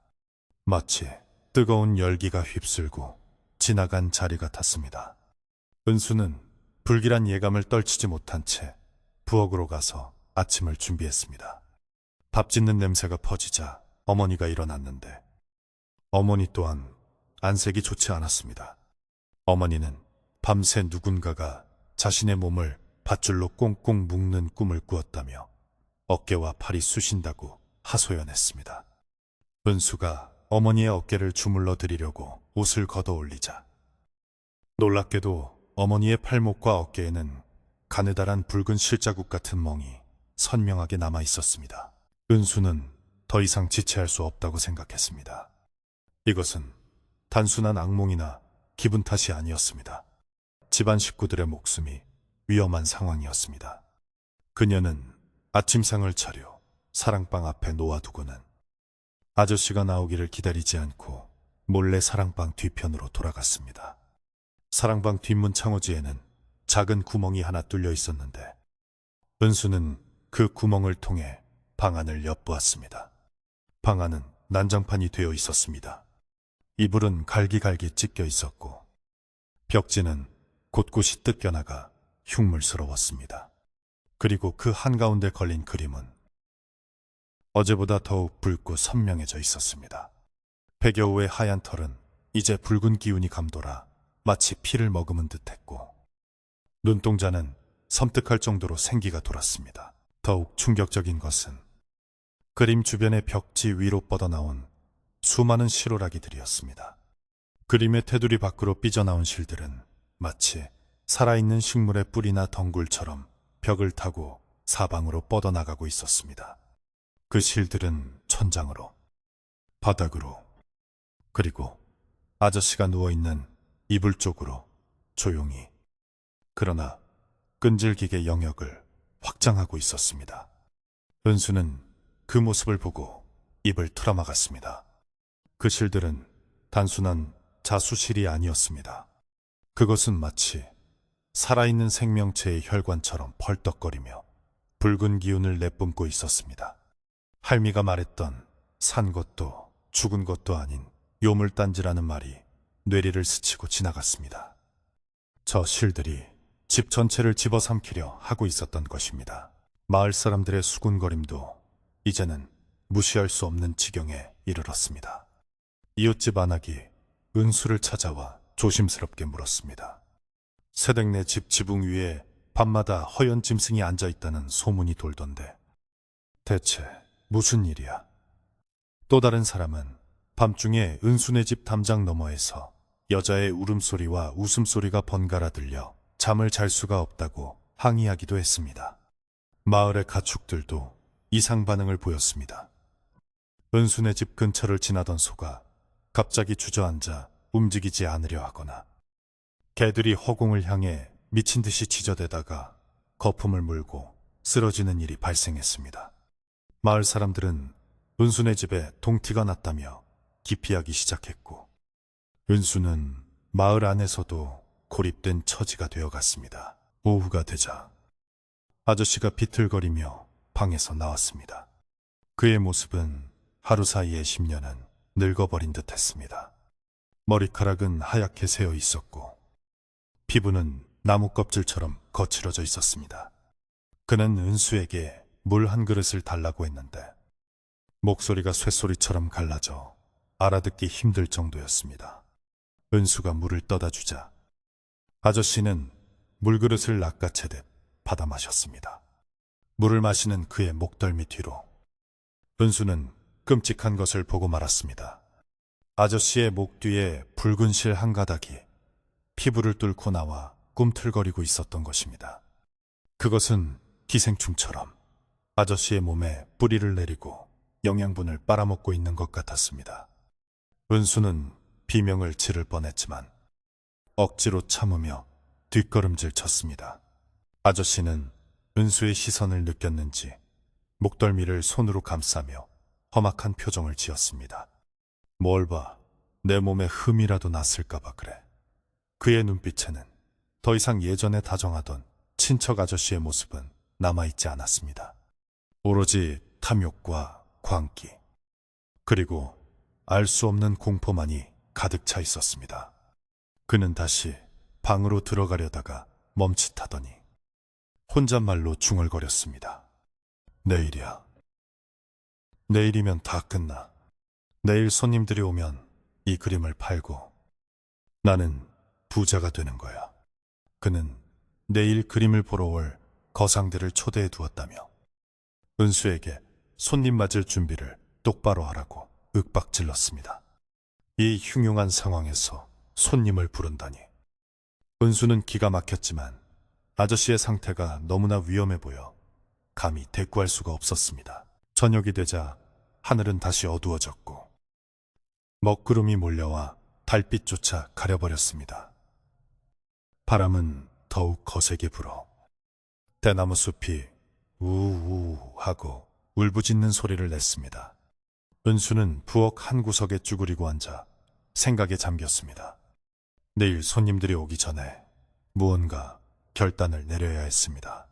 마치 뜨거운 열기가 휩쓸고 지나간 자리 같았습니다. 은수는 불길한 예감을 떨치지 못한 채 부엌으로 가서 아침을 준비했습니다. 밥 짓는 냄새가 퍼지자 어머니가 일어났는데 어머니 또한 안색이 좋지 않았습니다. 어머니는 밤새 누군가가 자신의 몸을 밧줄로 꽁꽁 묶는 꿈을 꾸었다며 어깨와 팔이 쑤신다고 하소연했습니다. 은수가 어머니의 어깨를 주물러 드리려고 옷을 걷어 올리자 놀랍게도 어머니의 팔목과 어깨에는 가느다란 붉은 실자국 같은 멍이 선명하게 남아 있었습니다. 은수는 더 이상 지체할 수 없다고 생각했습니다. 이것은 단순한 악몽이나 기분 탓이 아니었습니다. 집안 식구들의 목숨이 위험한 상황이었습니다. 그녀는 아침상을 차려 사랑방 앞에 놓아두고는 아저씨가 나오기를 기다리지 않고 몰래 사랑방 뒤편으로 돌아갔습니다. 사랑방 뒷문 창호지에는 작은 구멍이 하나 뚫려 있었는데 은수는 그 구멍을 통해 방 안을 엿보았습니다. 방 안은 난장판이 되어 있었습니다. 이불은 갈기갈기 찢겨 있었고 벽지는 곳곳이 뜯겨나가 흉물스러웠습니다. 그리고 그 한가운데 걸린 그림은 어제보다 더욱 붉고 선명해져 있었습니다. 백여우의 하얀 털은 이제 붉은 기운이 감돌아 마치 피를 머금은 듯했고 눈동자는 섬뜩할 정도로 생기가 돌았습니다. 더욱 충격적인 것은 그림 주변의 벽지 위로 뻗어나온 수많은 시로라기들이었습니다. 그림의 테두리 밖으로 삐져나온 실들은 마치 살아있는 식물의 뿌리나 덩굴처럼 벽을 타고 사방으로 뻗어나가고 있었습니다. 그 실들은 천장으로, 바닥으로, 그리고 아저씨가 누워있는 이불 쪽으로 조용히 그러나 끈질기게 영역을 확장하고 있었습니다. 은수는 그 모습을 보고 입을 틀어막았습니다. 그 실들은 단순한 자수실이 아니었습니다. 그것은 마치 살아있는 생명체의 혈관처럼 펄떡거리며 붉은 기운을 내뿜고 있었습니다. 할미가 말했던 산 것도 죽은 것도 아닌 요물단지라는 말이 뇌리를 스치고 지나갔습니다. 저 실들이 집 전체를 집어삼키려 하고 있었던 것입니다. 마을 사람들의 수군거림도 이제는 무시할 수 없는 지경에 이르렀습니다. 이웃집 안악이 은수를 찾아와 조심스럽게 물었습니다. 새댁네 집 지붕 위에 밤마다 허연 짐승이 앉아있다는 소문이 돌던데 대체 무슨 일이야? 또 다른 사람은 밤중에 은수네 집 담장 너머에서 여자의 울음소리와 웃음소리가 번갈아 들려 잠을 잘 수가 없다고 항의하기도 했습니다. 마을의 가축들도 이상 반응을 보였습니다. 은수네 집 근처를 지나던 소가 갑자기 주저앉아 움직이지 않으려 하거나 개들이 허공을 향해 미친 듯이 지저대다가 거품을 물고 쓰러지는 일이 발생했습니다. 마을 사람들은 은수네 집에 동티가 났다며 기피하기 시작했고 은수는 마을 안에서도 고립된 처지가 되어갔습니다. 오후가 되자 아저씨가 비틀거리며 방에서 나왔습니다. 그의 모습은 하루 사이에 10년은 늙어버린 듯 했습니다. 머리카락은 하얗게 새어 있었고 피부는 나무 껍질처럼 거칠어져 있었습니다. 그는 은수에게 물 한 그릇을 달라고 했는데 목소리가 쇳소리처럼 갈라져 알아듣기 힘들 정도였습니다. 은수가 물을 떠다 주자 아저씨는 물그릇을 낚아채듯 받아 마셨습니다. 물을 마시는 그의 목덜미 뒤로 은수는 끔찍한 것을 보고 말았습니다. 아저씨의 목 뒤에 붉은 실 한 가닥이 피부를 뚫고 나와 꿈틀거리고 있었던 것입니다. 그것은 기생충처럼 아저씨의 몸에 뿌리를 내리고 영양분을 빨아먹고 있는 것 같았습니다. 은수는 비명을 지를 뻔했지만 억지로 참으며 뒷걸음질 쳤습니다. 아저씨는 은수의 시선을 느꼈는지 목덜미를 손으로 감싸며 험악한 표정을 지었습니다. 뭘 봐, 내 몸에 흠이라도 났을까봐 그래. 그의 눈빛에는 더 이상 예전에 다정하던 친척 아저씨의 모습은 남아있지 않았습니다. 오로지 탐욕과 광기, 그리고 알 수 없는 공포만이 가득 차 있었습니다. 그는 다시 방으로 들어가려다가 멈칫하더니 혼잣말로 중얼거렸습니다. 내일이야. 내일이면 다 끝나. 내일 손님들이 오면 이 그림을 팔고 나는 부자가 되는 거야. 그는 내일 그림을 보러 올 거상들을 초대해 두었다며 은수에게 손님 맞을 준비를 똑바로 하라고 윽박질렀습니다. 이 흉흉한 상황에서 손님을 부른다니. 은수는 기가 막혔지만 아저씨의 상태가 너무나 위험해 보여 감히 대꾸할 수가 없었습니다. 저녁이 되자 하늘은 다시 어두워졌고 먹구름이 몰려와 달빛조차 가려버렸습니다. 바람은 더욱 거세게 불어 대나무 숲이 우우 하고 울부짖는 소리를 냈습니다. 은수는 부엌 한 구석에 쭈그리고 앉아 생각에 잠겼습니다. 내일 손님들이 오기 전에 무언가 결단을 내려야 했습니다.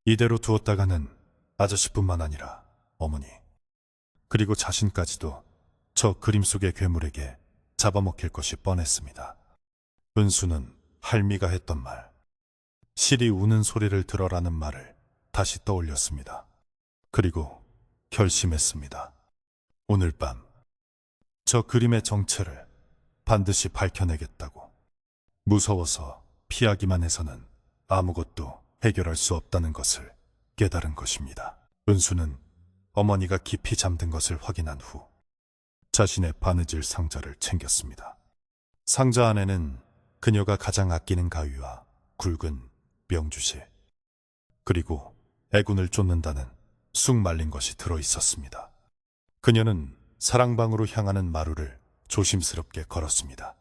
이대로 두었다가는 아저씨뿐만 아니라 어머니, 그리고 자신까지도 저 그림 속의 괴물에게 잡아먹힐 것이 뻔했습니다. 은수는 할미가 했던 말, 실이 우는 소리를 들어라는 말을 다시 떠올렸습니다. 그리고 결심했습니다. 오늘 밤 저 그림의 정체를 반드시 밝혀내겠다고. 무서워서 피하기만 해서는 아무것도 해결할 수 없다는 것을 깨달은 것입니다. 은수는 어머니가 깊이 잠든 것을 확인한 후 자신의 바느질 상자를 챙겼습니다. 상자 안에는 그녀가 가장 아끼는 가위와 굵은 명주실, 그리고 애군을 쫓는다는 쑥 말린 것이 들어있었습니다. 그녀는 사랑방으로 향하는 마루를 조심스럽게 걸었습니다.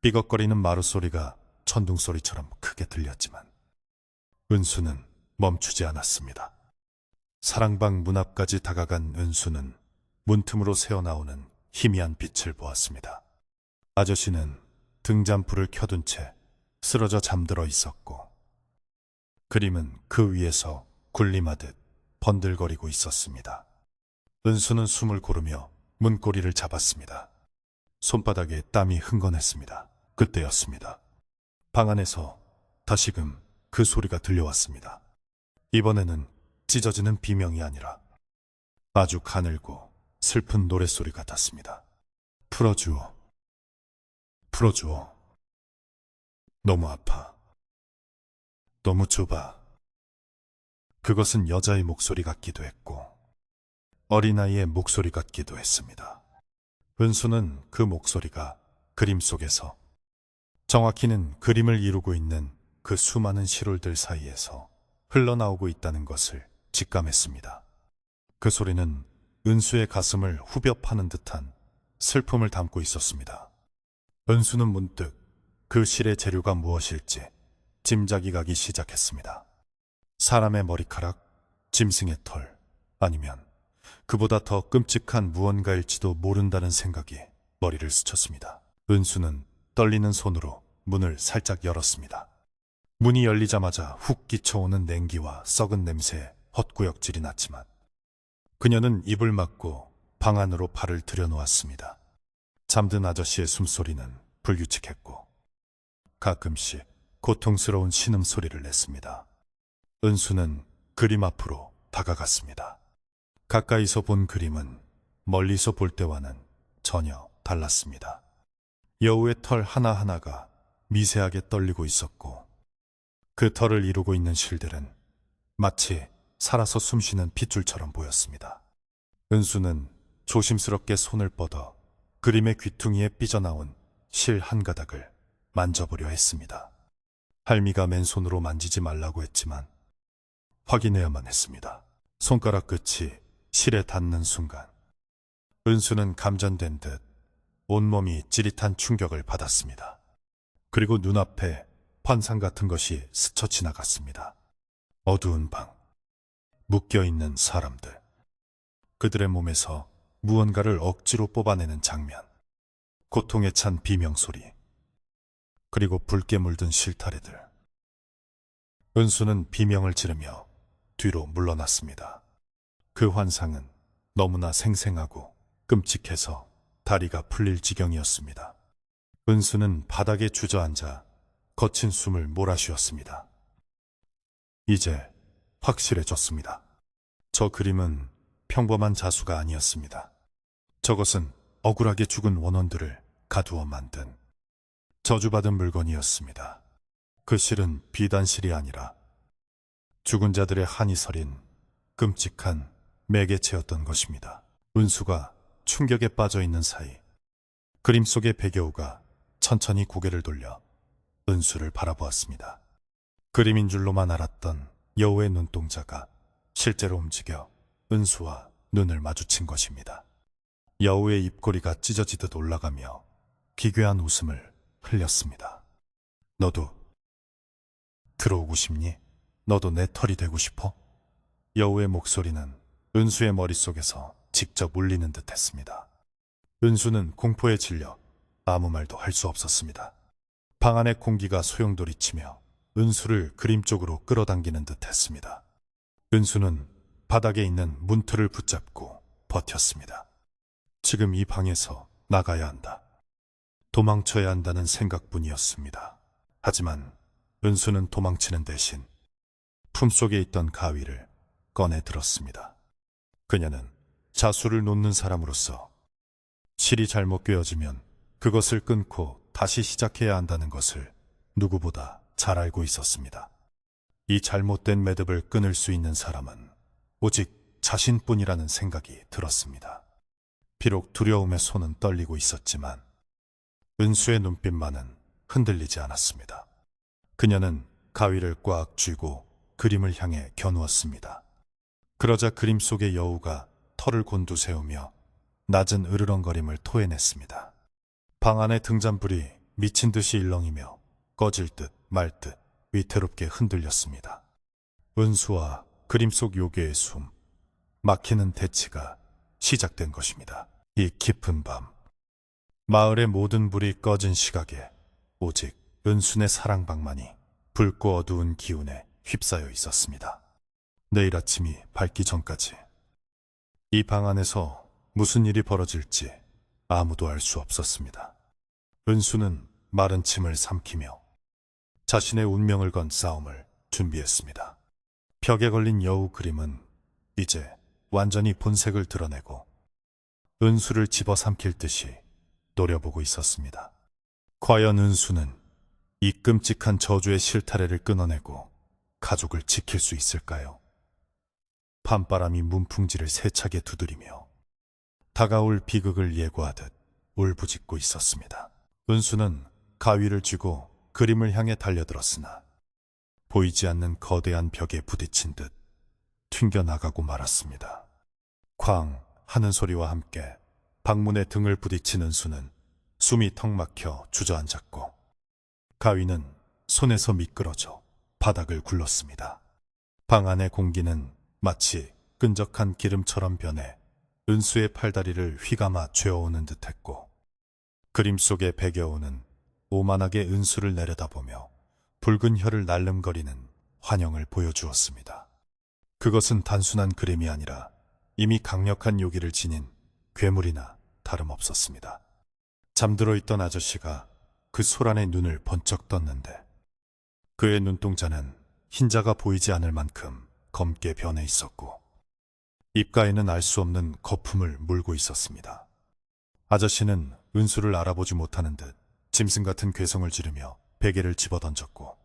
삐걱거리는 마루 소리가 천둥 소리처럼 크게 들렸지만 은수는 멈추지 않았습니다. 사랑방 문 앞까지 다가간 은수는 문틈으로 새어나오는 희미한 빛을 보았습니다. 아저씨는 등잔불을 켜둔 채 쓰러져 잠들어 있었고 그림은 그 위에서 군림하듯 번들거리고 있었습니다. 은수는 숨을 고르며 문고리를 잡았습니다. 손바닥에 땀이 흥건했습니다. 그때였습니다. 방 안에서 다시금 그 소리가 들려왔습니다. 이번에는 찢어지는 비명이 아니라 아주 가늘고 슬픈 노랫소리 같았습니다. 풀어주어. 풀어주어. 너무 아파. 너무 좁아. 그것은 여자의 목소리 같기도 했고 어린아이의 목소리 같기도 했습니다. 은수는 그 목소리가 그림 속에서, 정확히는 그림을 이루고 있는 그 수많은 시롤들 사이에서 흘러나오고 있다는 것을 직감했습니다. 그 소리는 은수의 가슴을 후벼 파는 듯한 슬픔을 담고 있었습니다. 은수는 문득 그 실의 재료가 무엇일지 짐작이 가기 시작했습니다. 사람의 머리카락, 짐승의 털, 아니면 그보다 더 끔찍한 무언가일지도 모른다는 생각이 머리를 스쳤습니다. 은수는 떨리는 손으로 문을 살짝 열었습니다. 문이 열리자마자 훅 끼쳐오는 냉기와 썩은 냄새에 헛구역질이 났지만 그녀는 입을 막고 방 안으로 발을 들여놓았습니다. 잠든 아저씨의 숨소리는 불규칙했고 가끔씩 고통스러운 신음소리를 냈습니다. 은수는 그림 앞으로 다가갔습니다. 가까이서 본 그림은 멀리서 볼 때와는 전혀 달랐습니다. 여우의 털 하나하나가 미세하게 떨리고 있었고 그 털을 이루고 있는 실들은 마치 살아서 숨쉬는 핏줄처럼 보였습니다. 은수는 조심스럽게 손을 뻗어 그림의 귀퉁이에 삐져나온 실 한 가닥을 만져보려 했습니다. 할미가 맨손으로 만지지 말라고 했지만 확인해야만 했습니다. 손가락 끝이 실에 닿는 순간 은수는 감전된 듯 온몸이 찌릿한 충격을 받았습니다. 그리고 눈앞에 환상 같은 것이 스쳐 지나갔습니다. 어두운 방, 묶여있는 사람들, 그들의 몸에서 무언가를 억지로 뽑아내는 장면, 고통에 찬 비명소리, 그리고 붉게 물든 실타래들. 은수는 비명을 지르며 뒤로 물러났습니다. 그 환상은 너무나 생생하고 끔찍해서 다리가 풀릴 지경이었습니다. 은수는 바닥에 주저앉아 거친 숨을 몰아쉬었습니다. 이제 확실해졌습니다. 저 그림은 평범한 자수가 아니었습니다. 저것은 억울하게 죽은 원혼들을 가두어 만든 저주받은 물건이었습니다. 그 실은 비단실이 아니라 죽은 자들의 한이 서린 끔찍한 매개체였던 것입니다. 은수가 충격에 빠져 있는 사이 그림 속의 배겨우가 천천히 고개를 돌려 은수를 바라보았습니다. 그림인 줄로만 알았던 여우의 눈동자가 실제로 움직여 은수와 눈을 마주친 것입니다. 여우의 입꼬리가 찢어지듯 올라가며 기괴한 웃음을 흘렸습니다. 너도 들어오고 싶니? 너도 내 털이 되고 싶어? 여우의 목소리는 은수의 머릿속에서 직접 울리는 듯 했습니다. 은수는 공포에 질려 아무 말도 할 수 없었습니다. 방 안의 공기가 소용돌이치며 은수를 그림 쪽으로 끌어당기는 듯 했습니다. 은수는 바닥에 있는 문틀을 붙잡고 버텼습니다. 지금 이 방에서 나가야 한다. 도망쳐야 한다는 생각뿐이었습니다. 하지만 은수는 도망치는 대신 품속에 있던 가위를 꺼내 들었습니다. 그녀는 자수를 놓는 사람으로서 실이 잘못 꿰어지면 그것을 끊고 다시 시작해야 한다는 것을 누구보다 잘 알고 있었습니다. 이 잘못된 매듭을 끊을 수 있는 사람은 오직 자신뿐이라는 생각이 들었습니다. 비록 두려움에 손은 떨리고 있었지만 은수의 눈빛만은 흔들리지 않았습니다. 그녀는 가위를 꽉 쥐고 그림을 향해 겨누었습니다. 그러자 그림 속의 여우가 털을 곤두세우며 낮은 으르렁거림을 토해냈습니다. 방 안의 등잔불이 미친 듯이 일렁이며 꺼질 듯 말 듯 위태롭게 흔들렸습니다. 은수와 그림 속 요괴의 숨, 막히는 대치가 시작된 것입니다. 이 깊은 밤, 마을의 모든 불이 꺼진 시각에 오직 은순의 사랑방만이 붉고 어두운 기운에 휩싸여 있었습니다. 내일 아침이 밝기 전까지 이 방 안에서 무슨 일이 벌어질지 아무도 알 수 없었습니다. 은수는 마른 침을 삼키며 자신의 운명을 건 싸움을 준비했습니다. 벽에 걸린 여우 그림은 이제 완전히 본색을 드러내고 은수를 집어삼킬 듯이 노려보고 있었습니다. 과연 은수는 이 끔찍한 저주의 실타래를 끊어내고 가족을 지킬 수 있을까요? 밤바람이 문풍지를 세차게 두드리며 다가올 비극을 예고하듯 울부짖고 있었습니다. 은수는 가위를 쥐고 그림을 향해 달려들었으나 보이지 않는 거대한 벽에 부딪힌 듯 튕겨나가고 말았습니다. 쾅 하는 소리와 함께 방문에 등을 부딪힌 은수는 숨이 턱 막혀 주저앉았고 가위는 손에서 미끄러져 바닥을 굴렀습니다. 방 안의 공기는 마치 끈적한 기름처럼 변해 은수의 팔다리를 휘감아 죄어오는 듯했고 그림 속의 배겨우는 오만하게 은수를 내려다보며 붉은 혀를 날름거리는 환영을 보여주었습니다. 그것은 단순한 그림이 아니라 이미 강력한 요기를 지닌 괴물이나 다름없었습니다. 잠들어 있던 아저씨가 그 소란의 눈을 번쩍 떴는데 그의 눈동자는 흰자가 보이지 않을 만큼 검게 변해 있었고 입가에는 알 수 없는 거품을 물고 있었습니다. 아저씨는 은수를 알아보지 못하는 듯 짐승 같은 괴성을 지르며 베개를 집어던졌고,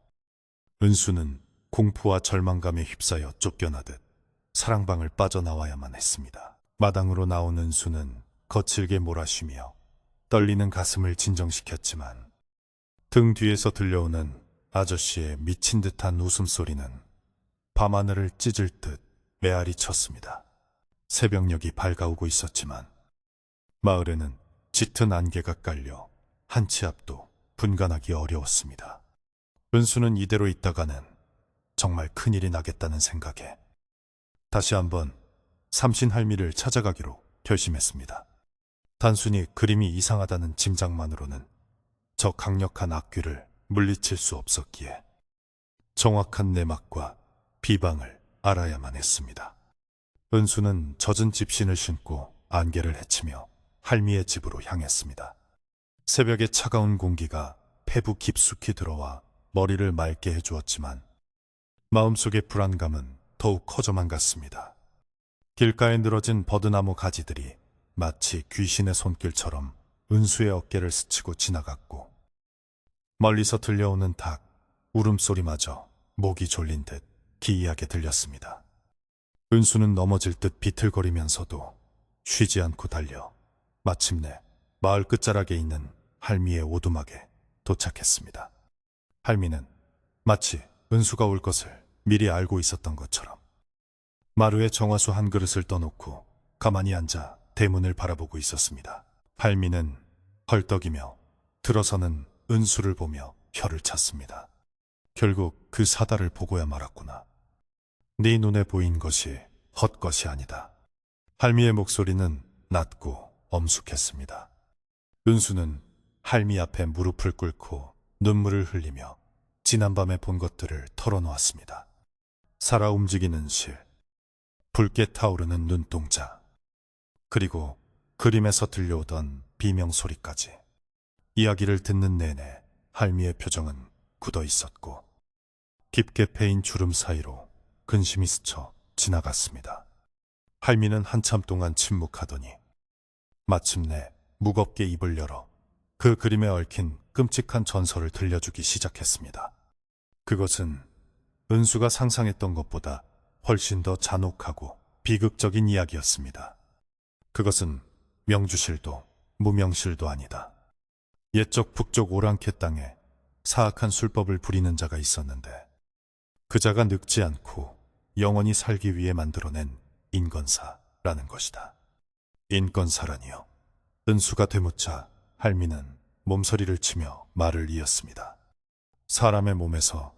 은수는 공포와 절망감에 휩싸여 쫓겨나듯 사랑방을 빠져나와야만 했습니다. 마당으로 나온 은수는 거칠게 몰아쉬며 떨리는 가슴을 진정시켰지만, 등 뒤에서 들려오는 아저씨의 미친 듯한 웃음소리는 밤하늘을 찢을 듯 메아리 쳤습니다. 새벽녘이 밝아오고 있었지만 마을에는 짙은 안개가 깔려 한 치 앞도 분간하기 어려웠습니다. 은수는 이대로 있다가는 정말 큰일이 나겠다는 생각에 다시 한번 삼신할미를 찾아가기로 결심했습니다. 단순히 그림이 이상하다는 짐작만으로는 저 강력한 악귀를 물리칠 수 없었기에 정확한 내막과 비방을 알아야만 했습니다. 은수는 젖은 집신을 신고 안개를 헤치며 할미의 집으로 향했습니다. 새벽의 차가운 공기가 폐부 깊숙이 들어와 머리를 맑게 해주었지만 마음속의 불안감은 더욱 커져만 갔습니다. 길가에 늘어진 버드나무 가지들이 마치 귀신의 손길처럼 은수의 어깨를 스치고 지나갔고, 멀리서 들려오는 닭 울음소리마저 목이 졸린 듯 기이하게 들렸습니다. 은수는 넘어질 듯 비틀거리면서도 쉬지 않고 달려 마침내 마을 끝자락에 있는 할미의 오두막에 도착했습니다. 할미는 마치 은수가 올 것을 미리 알고 있었던 것처럼 마루에 정화수 한 그릇을 떠놓고 가만히 앉아 대문을 바라보고 있었습니다. 할미는 헐떡이며 들어서는 은수를 보며 혀를 찼습니다. 결국 그 사다를 보고야 말았구나. 네 눈에 보인 것이 헛것이 아니다. 할미의 목소리는 낮고 엄숙했습니다. 은수는 할미 앞에 무릎을 꿇고 눈물을 흘리며 지난밤에 본 것들을 털어놓았습니다. 살아 움직이는 실, 붉게 타오르는 눈동자, 그리고 그림에서 들려오던 비명소리까지. 이야기를 듣는 내내 할미의 표정은 굳어 있었고 깊게 패인 주름 사이로 근심이 스쳐 지나갔습니다. 할미는 한참 동안 침묵하더니 마침내 무겁게 입을 열어 그 그림에 얽힌 끔찍한 전설을 들려주기 시작했습니다. 그것은 은수가 상상했던 것보다 훨씬 더 잔혹하고 비극적인 이야기였습니다. 그것은 명주실도 무명실도 아니다. 옛적 북쪽 오랑캐 땅에 사악한 술법을 부리는 자가 있었는데, 그 자가 늙지 않고 영원히 살기 위해 만들어낸 인건사라는 것이다. 인건사라니요. 은수가 되묻자 할미는 몸서리를 치며 말을 이었습니다. 사람의 몸에서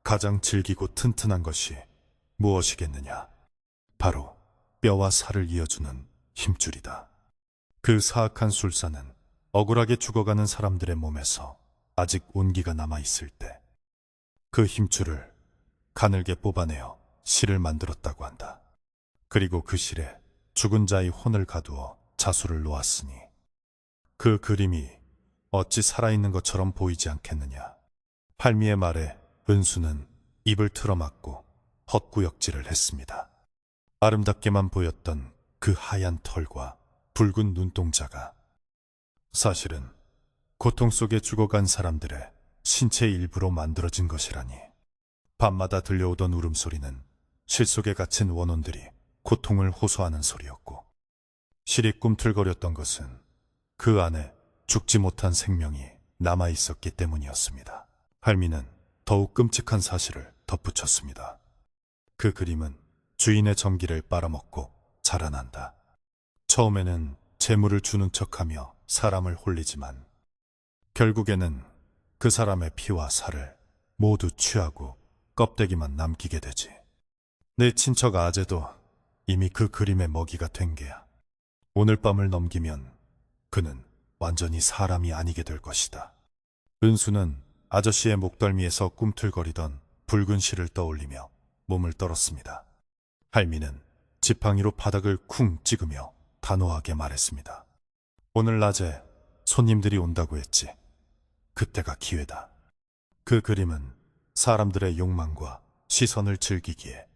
가장 질기고 튼튼한 것이 무엇이겠느냐? 바로 뼈와 살을 이어주는 힘줄이다. 그 사악한 술사는 억울하게 죽어가는 사람들의 몸에서 아직 온기가 남아있을 때 그 힘줄을 가늘게 뽑아내어 실을 만들었다고 한다. 그리고 그 실에 죽은 자의 혼을 가두어 자수를 놓았으니 그 그림이 어찌 살아있는 것처럼 보이지 않겠느냐. 할미의 말에 은수는 입을 틀어막고 헛구역질을 했습니다. 아름답게만 보였던 그 하얀 털과 붉은 눈동자가 사실은 고통 속에 죽어간 사람들의 신체 일부로 만들어진 것이라니. 밤마다 들려오던 울음소리는 실 속에 갇힌 원혼들이 고통을 호소하는 소리였고, 실이 꿈틀거렸던 것은 그 안에 죽지 못한 생명이 남아있었기 때문이었습니다. 할미는 더욱 끔찍한 사실을 덧붙였습니다. 그 그림은 주인의 정기를 빨아먹고 자라난다. 처음에는 재물을 주는 척하며 사람을 홀리지만 결국에는 그 사람의 피와 살을 모두 취하고 껍데기만 남기게 되지. 내 친척 아재도 이미 그 그림의 먹이가 된 게야. 오늘 밤을 넘기면 그는 완전히 사람이 아니게 될 것이다. 은수는 아저씨의 목덜미에서 꿈틀거리던 붉은 실을 떠올리며 몸을 떨었습니다. 할미는 지팡이로 바닥을 쿵 찍으며 단호하게 말했습니다. 오늘 낮에 손님들이 온다고 했지. 그때가 기회다. 그 그림은 사람들의 욕망과 시선을 즐기기에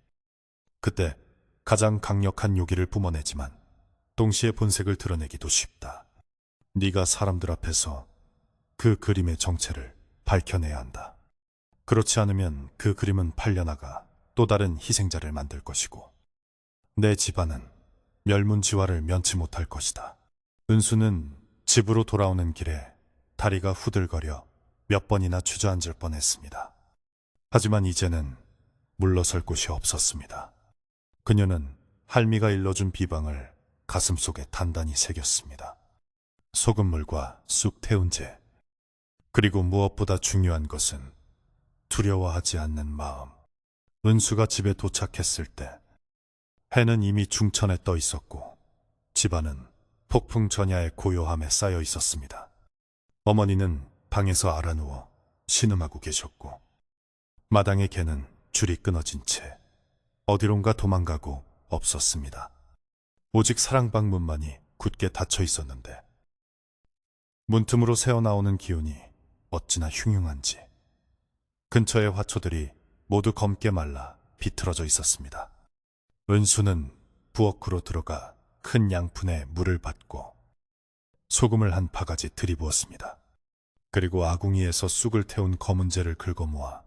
그때 가장 강력한 요기를 뿜어내지만 동시에 본색을 드러내기도 쉽다. 네가 사람들 앞에서 그 그림의 정체를 밝혀내야 한다. 그렇지 않으면 그 그림은 팔려나가 또 다른 희생자를 만들 것이고 내 집안은 멸문지화를 면치 못할 것이다. 은수는 집으로 돌아오는 길에 다리가 후들거려 몇 번이나 주저앉을 뻔했습니다. 하지만 이제는 물러설 곳이 없었습니다. 그녀는 할미가 일러준 비방을 가슴속에 단단히 새겼습니다. 소금물과 쑥 태운제, 그리고 무엇보다 중요한 것은 두려워하지 않는 마음. 은수가 집에 도착했을 때 해는 이미 중천에 떠 있었고 집안은 폭풍 전야의 고요함에 쌓여 있었습니다. 어머니는 방에서 알아누워 신음하고 계셨고 마당의 개는 줄이 끊어진 채 어디론가 도망가고 없었습니다. 오직 사랑방문만이 굳게 닫혀 있었는데 문틈으로 새어나오는 기운이 어찌나 흉흉한지 근처의 화초들이 모두 검게 말라 비틀어져 있었습니다. 은수는 부엌으로 들어가 큰 양푼에 물을 받고 소금을 한 바가지 들이부었습니다. 그리고 아궁이에서 쑥을 태운 검은재를 긁어모아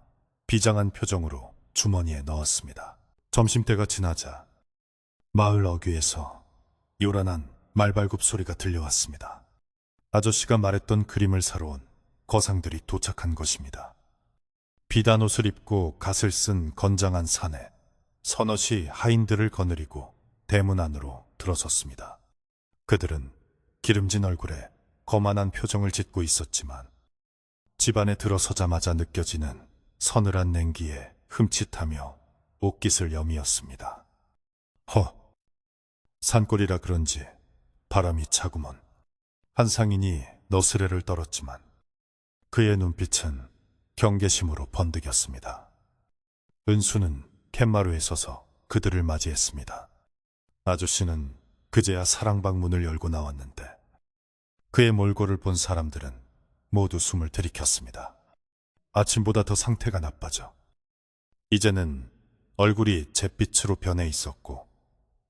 비장한 표정으로 주머니에 넣었습니다. 점심때가 지나자 마을 어귀에서 요란한 말발굽 소리가 들려왔습니다. 아저씨가 말했던 그림을 사러 온 거상들이 도착한 것입니다. 비단 옷을 입고 갓을 쓴 건장한 사내, 서너시 하인들을 거느리고 대문 안으로 들어섰습니다. 그들은 기름진 얼굴에 거만한 표정을 짓고 있었지만 집 안에 들어서자마자 느껴지는 서늘한 냉기에 흠칫하며 옷깃을 여미었습니다. 산골이라 그런지 바람이 차구먼. 한 상인이 너스레를 떨었지만 그의 눈빛은 경계심으로 번득였습니다. 은수는 캔마루에 서서 그들을 맞이했습니다. 아저씨는 그제야 사랑방 문을 열고 나왔는데 그의 몰골을 본 사람들은 모두 숨을 들이켰습니다. 아침보다 더 상태가 나빠져 이제는 얼굴이 잿빛으로 변해 있었고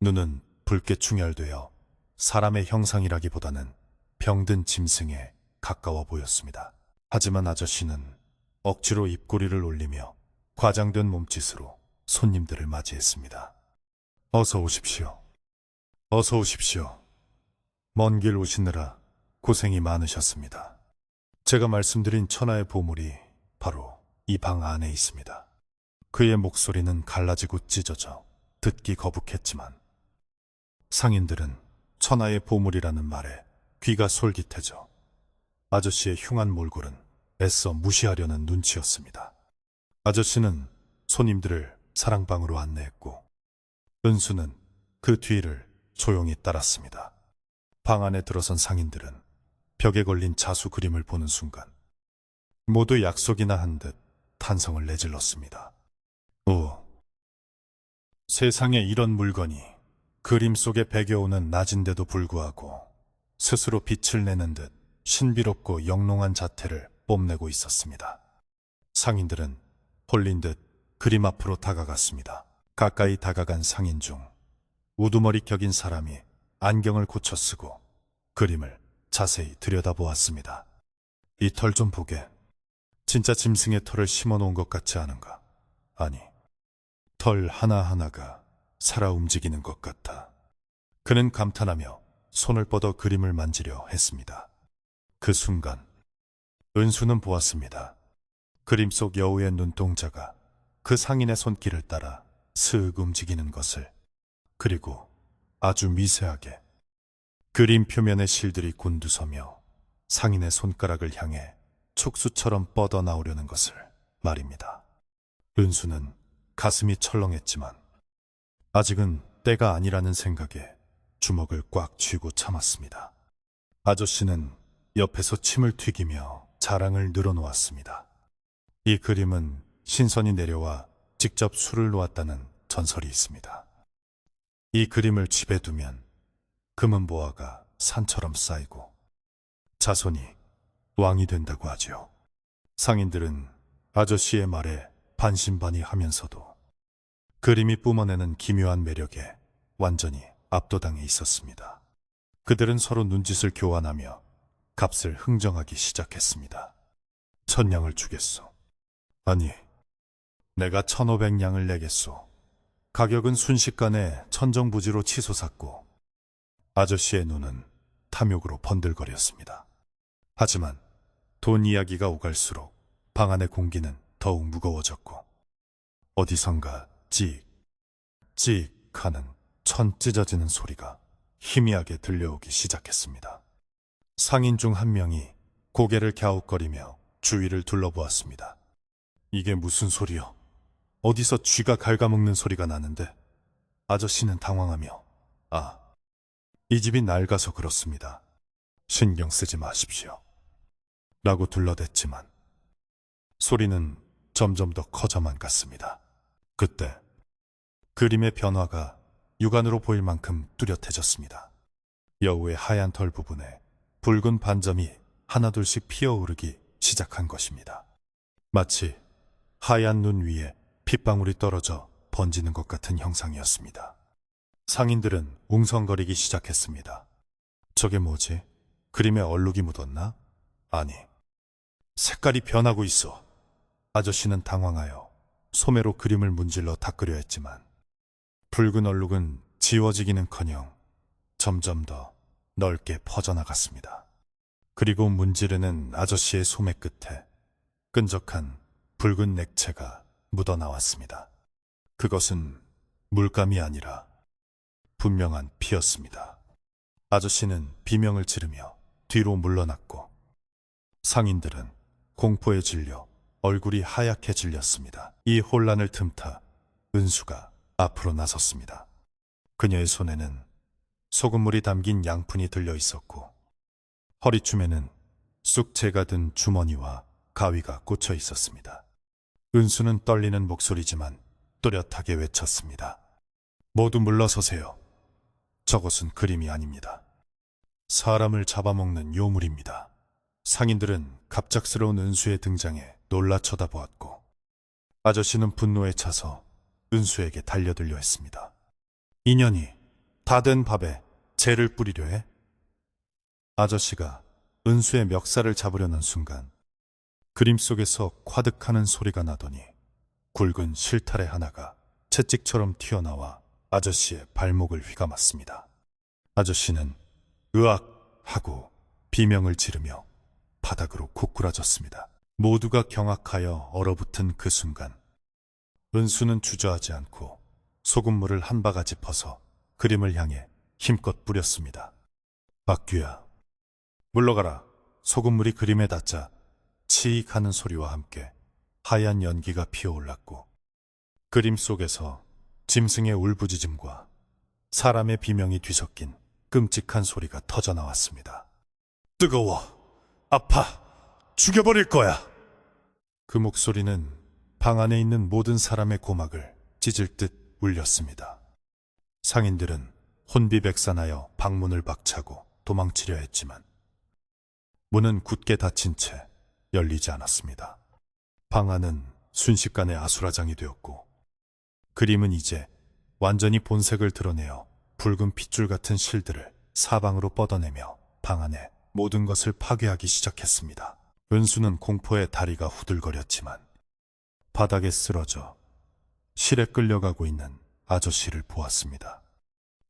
눈은 붉게 충혈되어 사람의 형상이라기보다는 병든 짐승에 가까워 보였습니다. 하지만 아저씨는 억지로 입꼬리를 올리며 과장된 몸짓으로 손님들을 맞이했습니다. 어서 오십시오. 어서 오십시오. 먼 길 오시느라 고생이 많으셨습니다. 제가 말씀드린 천하의 보물이 바로 이 방 안에 있습니다. 그의 목소리는 갈라지고 찢어져 듣기 거북했지만 상인들은 천하의 보물이라는 말에 귀가 솔깃해져 아저씨의 흉한 몰골은 애써 무시하려는 눈치였습니다. 아저씨는 손님들을 사랑방으로 안내했고 은수는 그 뒤를 조용히 따랐습니다. 방 안에 들어선 상인들은 벽에 걸린 자수 그림을 보는 순간 모두 약속이나 한 듯 탄성을 내질렀습니다. 세상에 이런 물건이 그림 속에 배겨오는 낮인데도 불구하고 스스로 빛을 내는 듯 신비롭고 영롱한 자태를 뽐내고 있었습니다. 상인들은 홀린 듯 그림 앞으로 다가갔습니다. 가까이 다가간 상인 중 우두머리 격인 사람이 안경을 고쳐 쓰고 그림을 자세히 들여다보았습니다. 이 털 좀 보게. 진짜 짐승의 털을 심어놓은 것 같지 않은가? 아니, 털 하나하나가 살아 움직이는 것 같아. 그는 감탄하며 손을 뻗어 그림을 만지려 했습니다. 그 순간 은수는 보았습니다. 그림 속 여우의 눈동자가 그 상인의 손길을 따라 스윽 움직이는 것을. 그리고 아주 미세하게 그림 표면의 실들이 곤두서며 상인의 손가락을 향해 촉수처럼 뻗어나오려는 것을 말입니다. 은수는 가슴이 철렁했지만 아직은 때가 아니라는 생각에 주먹을 꽉 쥐고 참았습니다. 아저씨는 옆에서 침을 튀기며 자랑을 늘어놓았습니다. 이 그림은 신선이 내려와 직접 술을 놓았다는 전설이 있습니다. 이 그림을 집에 두면 금은보화가 산처럼 쌓이고 자손이 왕이 된다고 하지요. 상인들은 아저씨의 말에 반신반의하면서도 그림이 뿜어내는 기묘한 매력에 완전히 압도당해 있었습니다. 그들은 서로 눈짓을 교환하며 값을 흥정하기 시작했습니다. 1000냥을 주겠소. 아니, 내가 1500냥을 내겠소. 가격은 순식간에 천정부지로 치솟았고 아저씨의 눈은 탐욕으로 번들거렸습니다. 하지만 돈 이야기가 오갈수록 방 안의 공기는 더욱 무거워졌고 어디선가 찍, 찍 하는 천 찢어지는 소리가 희미하게 들려오기 시작했습니다. 상인 중 한 명이 고개를 갸웃거리며 주위를 둘러보았습니다. 이게 무슨 소리여? 어디서 쥐가 갉아먹는 소리가 나는데? 아저씨는 당황하며 이 집이 낡아서 그렇습니다. 신경 쓰지 마십시오. 라고 둘러댔지만 소리는 점점 더 커져만 갔습니다. 그때 그림의 변화가 육안으로 보일 만큼 뚜렷해졌습니다. 여우의 하얀 털 부분에 붉은 반점이 하나둘씩 피어오르기 시작한 것입니다. 마치 하얀 눈 위에 핏방울이 떨어져 번지는 것 같은 형상이었습니다. 상인들은 웅성거리기 시작했습니다. 저게 뭐지? 그림에 얼룩이 묻었나? 아니, 색깔이 변하고 있어. 아저씨는 당황하여 소매로 그림을 문질러 닦으려 했지만 붉은 얼룩은 지워지기는커녕 점점 더 넓게 퍼져나갔습니다. 그리고 문지르는 아저씨의 소매 끝에 끈적한 붉은 액체가 묻어나왔습니다. 그것은 물감이 아니라 분명한 피였습니다. 아저씨는 비명을 지르며 뒤로 물러났고 상인들은 공포에 질려 얼굴이 하얗게 질렸습니다. 이 혼란을 틈타 은수가 앞으로 나섰습니다. 그녀의 손에는 소금물이 담긴 양푼이 들려 있었고 허리춤에는 쑥채가 든 주머니와 가위가 꽂혀 있었습니다. 은수는 떨리는 목소리지만 또렷하게 외쳤습니다. 모두 물러서세요. 저것은 그림이 아닙니다. 사람을 잡아먹는 요물입니다. 상인들은 갑작스러운 은수의 등장에 놀라 쳐다보았고 아저씨는 분노에 차서 은수에게 달려들려 했습니다. 이년이 다 된 밥에 재를 뿌리려 해? 아저씨가 은수의 멱살을 잡으려는 순간 그림 속에서 콰득하는 소리가 나더니 굵은 실타래 하나가 채찍처럼 튀어나와 아저씨의 발목을 휘감았습니다. 아저씨는 으악 하고 비명을 지르며 바닥으로 고꾸라졌습니다. 모두가 경악하여 얼어붙은 그 순간 은수는 주저하지 않고 소금물을 한 바가지 퍼서 그림을 향해 힘껏 뿌렸습니다. 박규야, 물러가라. 소금물이 그림에 닿자 치익 하는 소리와 함께 하얀 연기가 피어올랐고 그림 속에서 짐승의 울부짖음과 사람의 비명이 뒤섞인 끔찍한 소리가 터져나왔습니다. 뜨거워, 아파, 죽여버릴 거야. 그 목소리는 방 안에 있는 모든 사람의 고막을 찢을 듯 울렸습니다. 상인들은 혼비백산하여 방문을 박차고 도망치려 했지만 문은 굳게 닫힌 채 열리지 않았습니다. 방 안은 순식간에 아수라장이 되었고 그림은 이제 완전히 본색을 드러내어 붉은 핏줄 같은 실들을 사방으로 뻗어내며 방 안에 모든 것을 파괴하기 시작했습니다. 은수는 공포에 다리가 후들거렸지만 바닥에 쓰러져 실에 끌려가고 있는 아저씨를 보았습니다.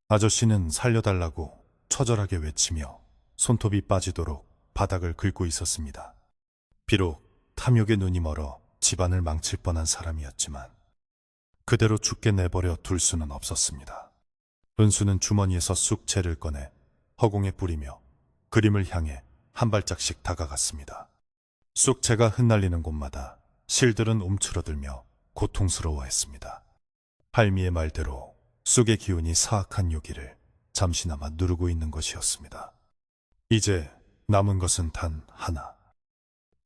아저씨는 살려달라고 처절하게 외치며 손톱이 빠지도록 바닥을 긁고 있었습니다. 비록 탐욕의 눈이 멀어 집안을 망칠 뻔한 사람이었지만 그대로 죽게 내버려 둘 수는 없었습니다. 은수는 주머니에서 쑥채를 꺼내 허공에 뿌리며 그림을 향해 한 발짝씩 다가갔습니다. 쑥채가 흩날리는 곳마다 실들은 움츠러들며 고통스러워했습니다. 할미의 말대로 쑥의 기운이 사악한 요기를 잠시나마 누르고 있는 것이었습니다. 이제 남은 것은 단 하나.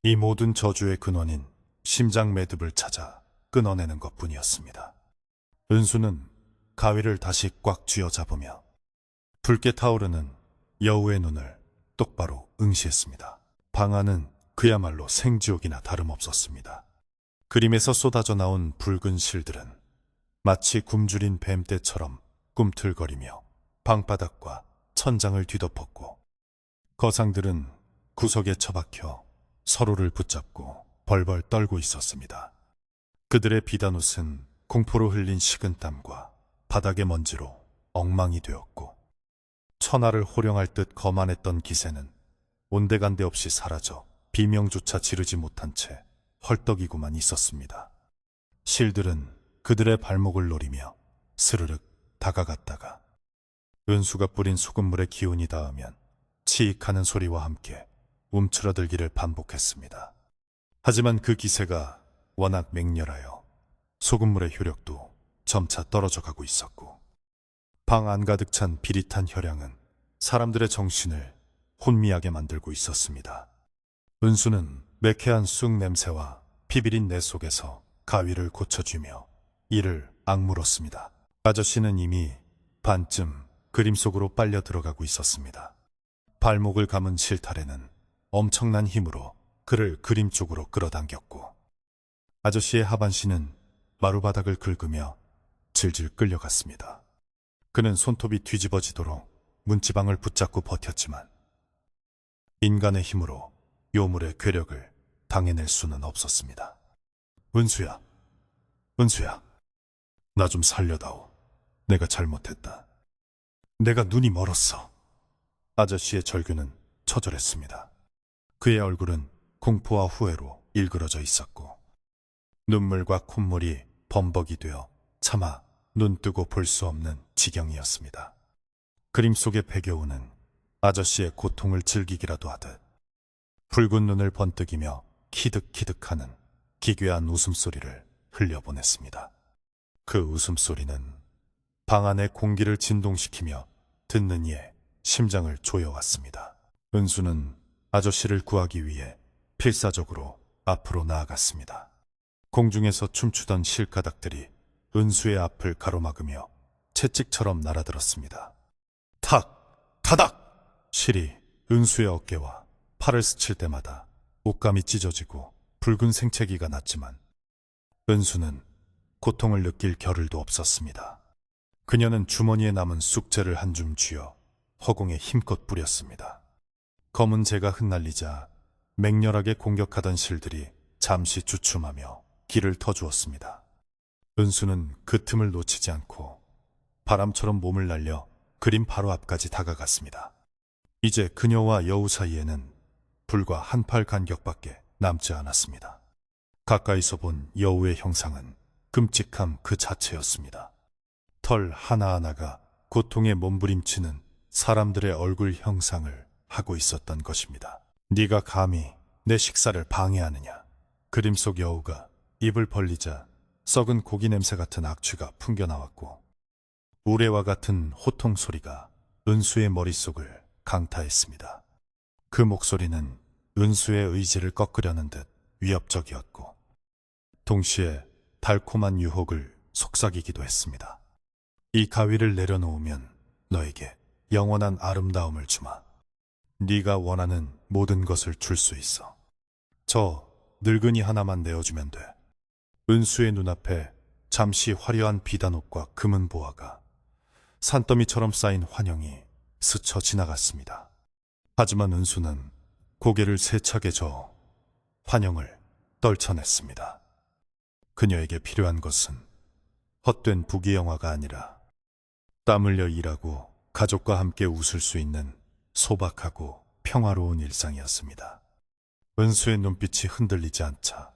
이 모든 저주의 근원인 심장 매듭을 찾아 끊어내는 것뿐이었습니다. 은수는 가위를 다시 꽉 쥐어잡으며 붉게 타오르는 여우의 눈을 똑바로 응시했습니다. 방 안은 그야말로 생지옥이나 다름없었습니다. 그림에서 쏟아져 나온 붉은 실들은 마치 굶주린 뱀떼처럼 꿈틀거리며 방바닥과 천장을 뒤덮었고 거상들은 구석에 처박혀 서로를 붙잡고 벌벌 떨고 있었습니다. 그들의 비단 옷은 공포로 흘린 식은땀과 바닥의 먼지로 엉망이 되었고, 천하를 호령할 듯 거만했던 기세는 온데간데 없이 사라져 비명조차 지르지 못한 채 헐떡이고만 있었습니다. 실들은 그들의 발목을 노리며 스르륵 다가갔다가 은수가 뿌린 소금물에 기운이 닿으면 치익하는 소리와 함께 움츠러들기를 반복했습니다. 하지만 그 기세가 워낙 맹렬하여 소금물의 효력도 점차 떨어져 가고 있었고, 방 안 가득 찬 비릿한 혈향은 사람들의 정신을 혼미하게 만들고 있었습니다. 은수는 매캐한 쑥 냄새와 피비린 내 속에서 가위를 고쳐주며 이를 악물었습니다. 아저씨는 이미 반쯤 그림 속으로 빨려 들어가고 있었습니다. 발목을 감은 실타래는 엄청난 힘으로 그를 그림 쪽으로 끌어당겼고, 아저씨의 하반신은 마루바닥을 긁으며 질질 끌려갔습니다. 그는 손톱이 뒤집어지도록 문지방을 붙잡고 버텼지만 인간의 힘으로 요물의 괴력을 당해낼 수는 없었습니다. 은수야, 은수야, 나 좀 살려다오. 내가 잘못했다. 내가 눈이 멀었어. 아저씨의 절규는 처절했습니다. 그의 얼굴은 공포와 후회로 일그러져 있었고, 눈물과 콧물이 범벅이 되어 차마 눈 뜨고 볼 수 없는 지경이었습니다. 그림 속의 배겨우는 아저씨의 고통을 즐기기라도 하듯 붉은 눈을 번뜩이며 키득키득하는 기괴한 웃음소리를 흘려보냈습니다. 그 웃음소리는 방 안의 공기를 진동시키며 듣는 이의 심장을 조여왔습니다. 은수는 아저씨를 구하기 위해 필사적으로 앞으로 나아갔습니다. 공중에서 춤추던 실가닥들이 은수의 앞을 가로막으며 채찍처럼 날아들었습니다. 탁! 타닥! 실이 은수의 어깨와 팔을 스칠 때마다 옷감이 찢어지고 붉은 생채기가 났지만 은수는 고통을 느낄 겨를도 없었습니다. 그녀는 주머니에 남은 쑥재를 한 줌 쥐어 허공에 힘껏 뿌렸습니다. 검은 재가 흩날리자 맹렬하게 공격하던 실들이 잠시 주춤하며 길을 터주었습니다. 은수는 그 틈을 놓치지 않고 바람처럼 몸을 날려 그림 바로 앞까지 다가갔습니다. 이제 그녀와 여우 사이에는 불과 한 팔 간격밖에 남지 않았습니다. 가까이서 본 여우의 형상은 끔찍함 그 자체였습니다. 털 하나하나가 고통에 몸부림치는 사람들의 얼굴 형상을 하고 있었던 것입니다. 네가 감히 내 식사를 방해하느냐. 그림 속 여우가 입을 벌리자 썩은 고기 냄새 같은 악취가 풍겨나왔고, 우레와 같은 호통 소리가 은수의 머릿속을 강타했습니다. 그 목소리는 은수의 의지를 꺾으려는 듯 위협적이었고, 동시에 달콤한 유혹을 속삭이기도 했습니다. 이 가위를 내려놓으면 너에게 영원한 아름다움을 주마. 네가 원하는 모든 것을 줄 수 있어. 저 늙은이 하나만 내어주면 돼. 은수의 눈앞에 잠시 화려한 비단옷과 금은 보화가 산더미처럼 쌓인 환영이 스쳐 지나갔습니다. 하지만 은수는 고개를 세차게 저어 환영을 떨쳐냈습니다. 그녀에게 필요한 것은 헛된 부귀영화가 아니라 땀 흘려 일하고 가족과 함께 웃을 수 있는 소박하고 평화로운 일상이었습니다. 은수의 눈빛이 흔들리지 않자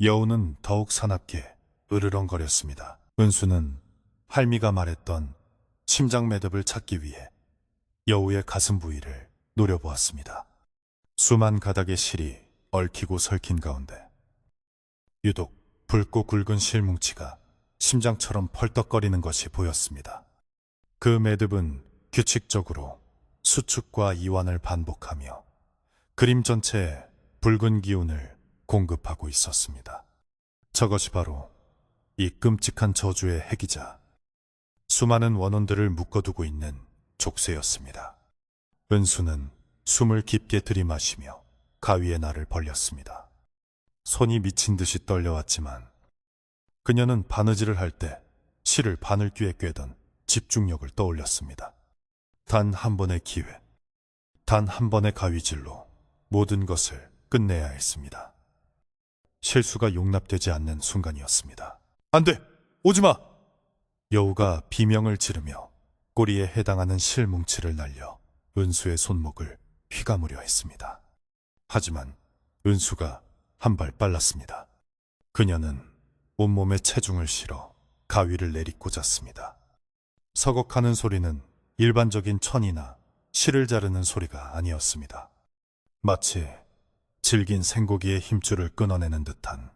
여우는 더욱 사납게 으르렁거렸습니다. 은수는 할미가 말했던 심장 매듭을 찾기 위해 여우의 가슴 부위를 노려보았습니다. 수만 가닥의 실이 얽히고 설킨 가운데 유독 붉고 굵은 실뭉치가 심장처럼 펄떡거리는 것이 보였습니다. 그 매듭은 규칙적으로 수축과 이완을 반복하며 그림 전체에 붉은 기운을 공급하고 있었습니다. 저것이 바로 이 끔찍한 저주의 핵이자 수많은 원혼들을 묶어두고 있는 족쇄였습니다. 은수는 숨을 깊게 들이마시며 가위에 날을 벌렸습니다. 손이 미친 듯이 떨려왔지만 그녀는 바느질을 할 때 실을 바늘귀에 꿰던 집중력을 떠올렸습니다. 단 한 번의 기회, 단 한 번의 가위질로 모든 것을 끝내야 했습니다. 실수가 용납되지 않는 순간이었습니다. 안 돼! 오지 마! 여우가 비명을 지르며 꼬리에 해당하는 실뭉치를 날려 은수의 손목을 휘감으려 했습니다. 하지만 은수가 한 발 빨랐습니다. 그녀는 온몸에 체중을 실어 가위를 내리꽂았습니다. 서걱하는 소리는 일반적인 천이나 실을 자르는 소리가 아니었습니다. 마치 질긴 생고기의 힘줄을 끊어내는 듯한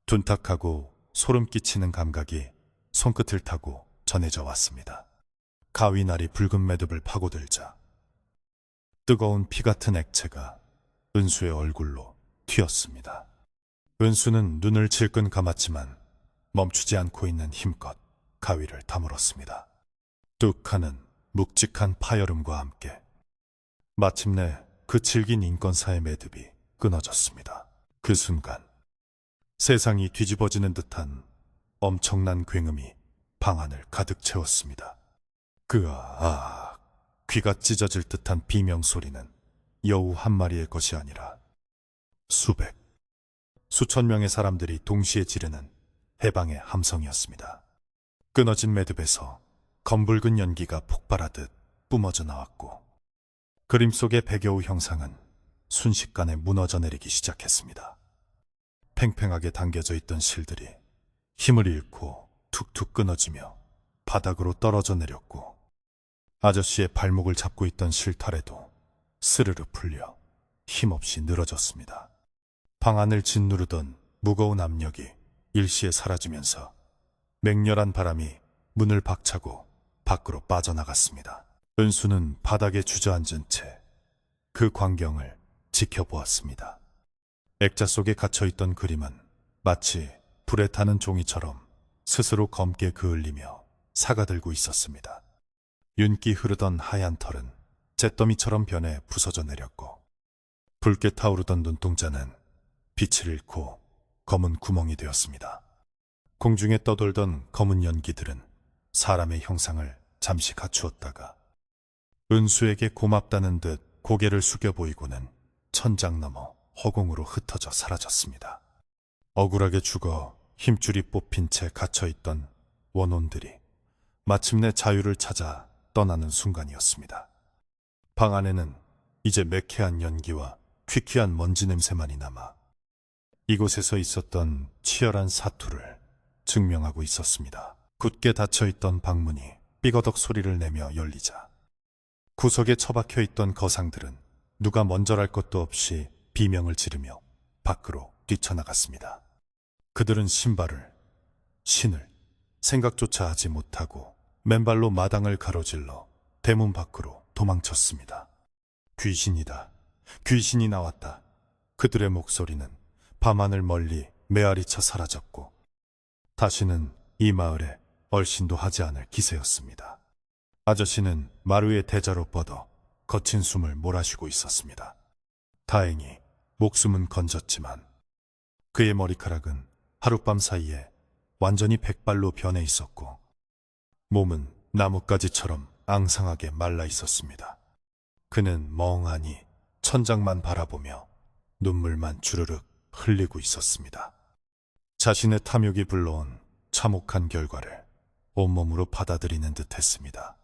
둔탁하고 소름 끼치는 감각이 손끝을 타고 전해져 왔습니다. 가위날이 붉은 매듭을 파고들자 뜨거운 피 같은 액체가 은수의 얼굴로 튀었습니다. 은수는 눈을 질끈 감았지만 멈추지 않고 있는 힘껏 가위를 다물었습니다. 뚝 하는 묵직한 파열음과 함께 마침내 그 질긴 인건사의 매듭이 끊어졌습니다. 그 순간 세상이 뒤집어지는 듯한 엄청난 굉음이 방 안을 가득 채웠습니다. 귀가 찢어질 듯한 비명소리는 여우 한 마리의 것이 아니라 수백, 수천 명의 사람들이 동시에 지르는 해방의 함성이었습니다. 끊어진 매듭에서 검붉은 연기가 폭발하듯 뿜어져 나왔고 그림 속의 백여우 형상은 순식간에 무너져 내리기 시작했습니다. 팽팽하게 당겨져 있던 실들이 힘을 잃고 툭툭 끊어지며 바닥으로 떨어져 내렸고 아저씨의 발목을 잡고 있던 실타래도 스르르 풀려 힘없이 늘어졌습니다. 방 안을 짓누르던 무거운 압력이 일시에 사라지면서 맹렬한 바람이 문을 박차고 밖으로 빠져나갔습니다. 은수는 바닥에 주저앉은 채 그 광경을 지켜보았습니다. 액자 속에 갇혀있던 그림은 마치 불에 타는 종이처럼 스스로 검게 그을리며 사가들고 있었습니다. 윤기 흐르던 하얀 털은 잿더미처럼 변해 부서져 내렸고 붉게 타오르던 눈동자는 빛을 잃고 검은 구멍이 되었습니다. 공중에 떠돌던 검은 연기들은 사람의 형상을 잠시 갖추었다가 은수에게 고맙다는 듯 고개를 숙여 보이고는 천장 너머 허공으로 흩어져 사라졌습니다. 억울하게 죽어 힘줄이 뽑힌 채 갇혀있던 원혼들이 마침내 자유를 찾아 떠나는 순간이었습니다. 방 안에는 이제 매캐한 연기와 퀴퀴한 먼지 냄새만이 남아 이곳에서 있었던 치열한 사투를 증명하고 있었습니다. 굳게 닫혀있던 방문이 삐거덕 소리를 내며 열리자 구석에 처박혀 있던 거상들은 누가 먼저랄 것도 없이 비명을 지르며 밖으로 뛰쳐나갔습니다. 그들은 신을 생각조차 하지 못하고 맨발로 마당을 가로질러 대문 밖으로 도망쳤습니다. 귀신이다. 귀신이 나왔다. 그들의 목소리는 밤하늘 멀리 메아리쳐 사라졌고 다시는 이 마을에 얼씬도 하지 않을 기세였습니다. 아저씨는 마루의 대자로 뻗어 거친 숨을 몰아쉬고 있었습니다. 다행히 목숨은 건졌지만 그의 머리카락은 하룻밤 사이에 완전히 백발로 변해 있었고 몸은 나뭇가지처럼 앙상하게 말라 있었습니다. 그는 멍하니 천장만 바라보며 눈물만 주르륵 흘리고 있었습니다. 자신의 탐욕이 불러온 참혹한 결과를 온몸으로 받아들이는 듯 했습니다.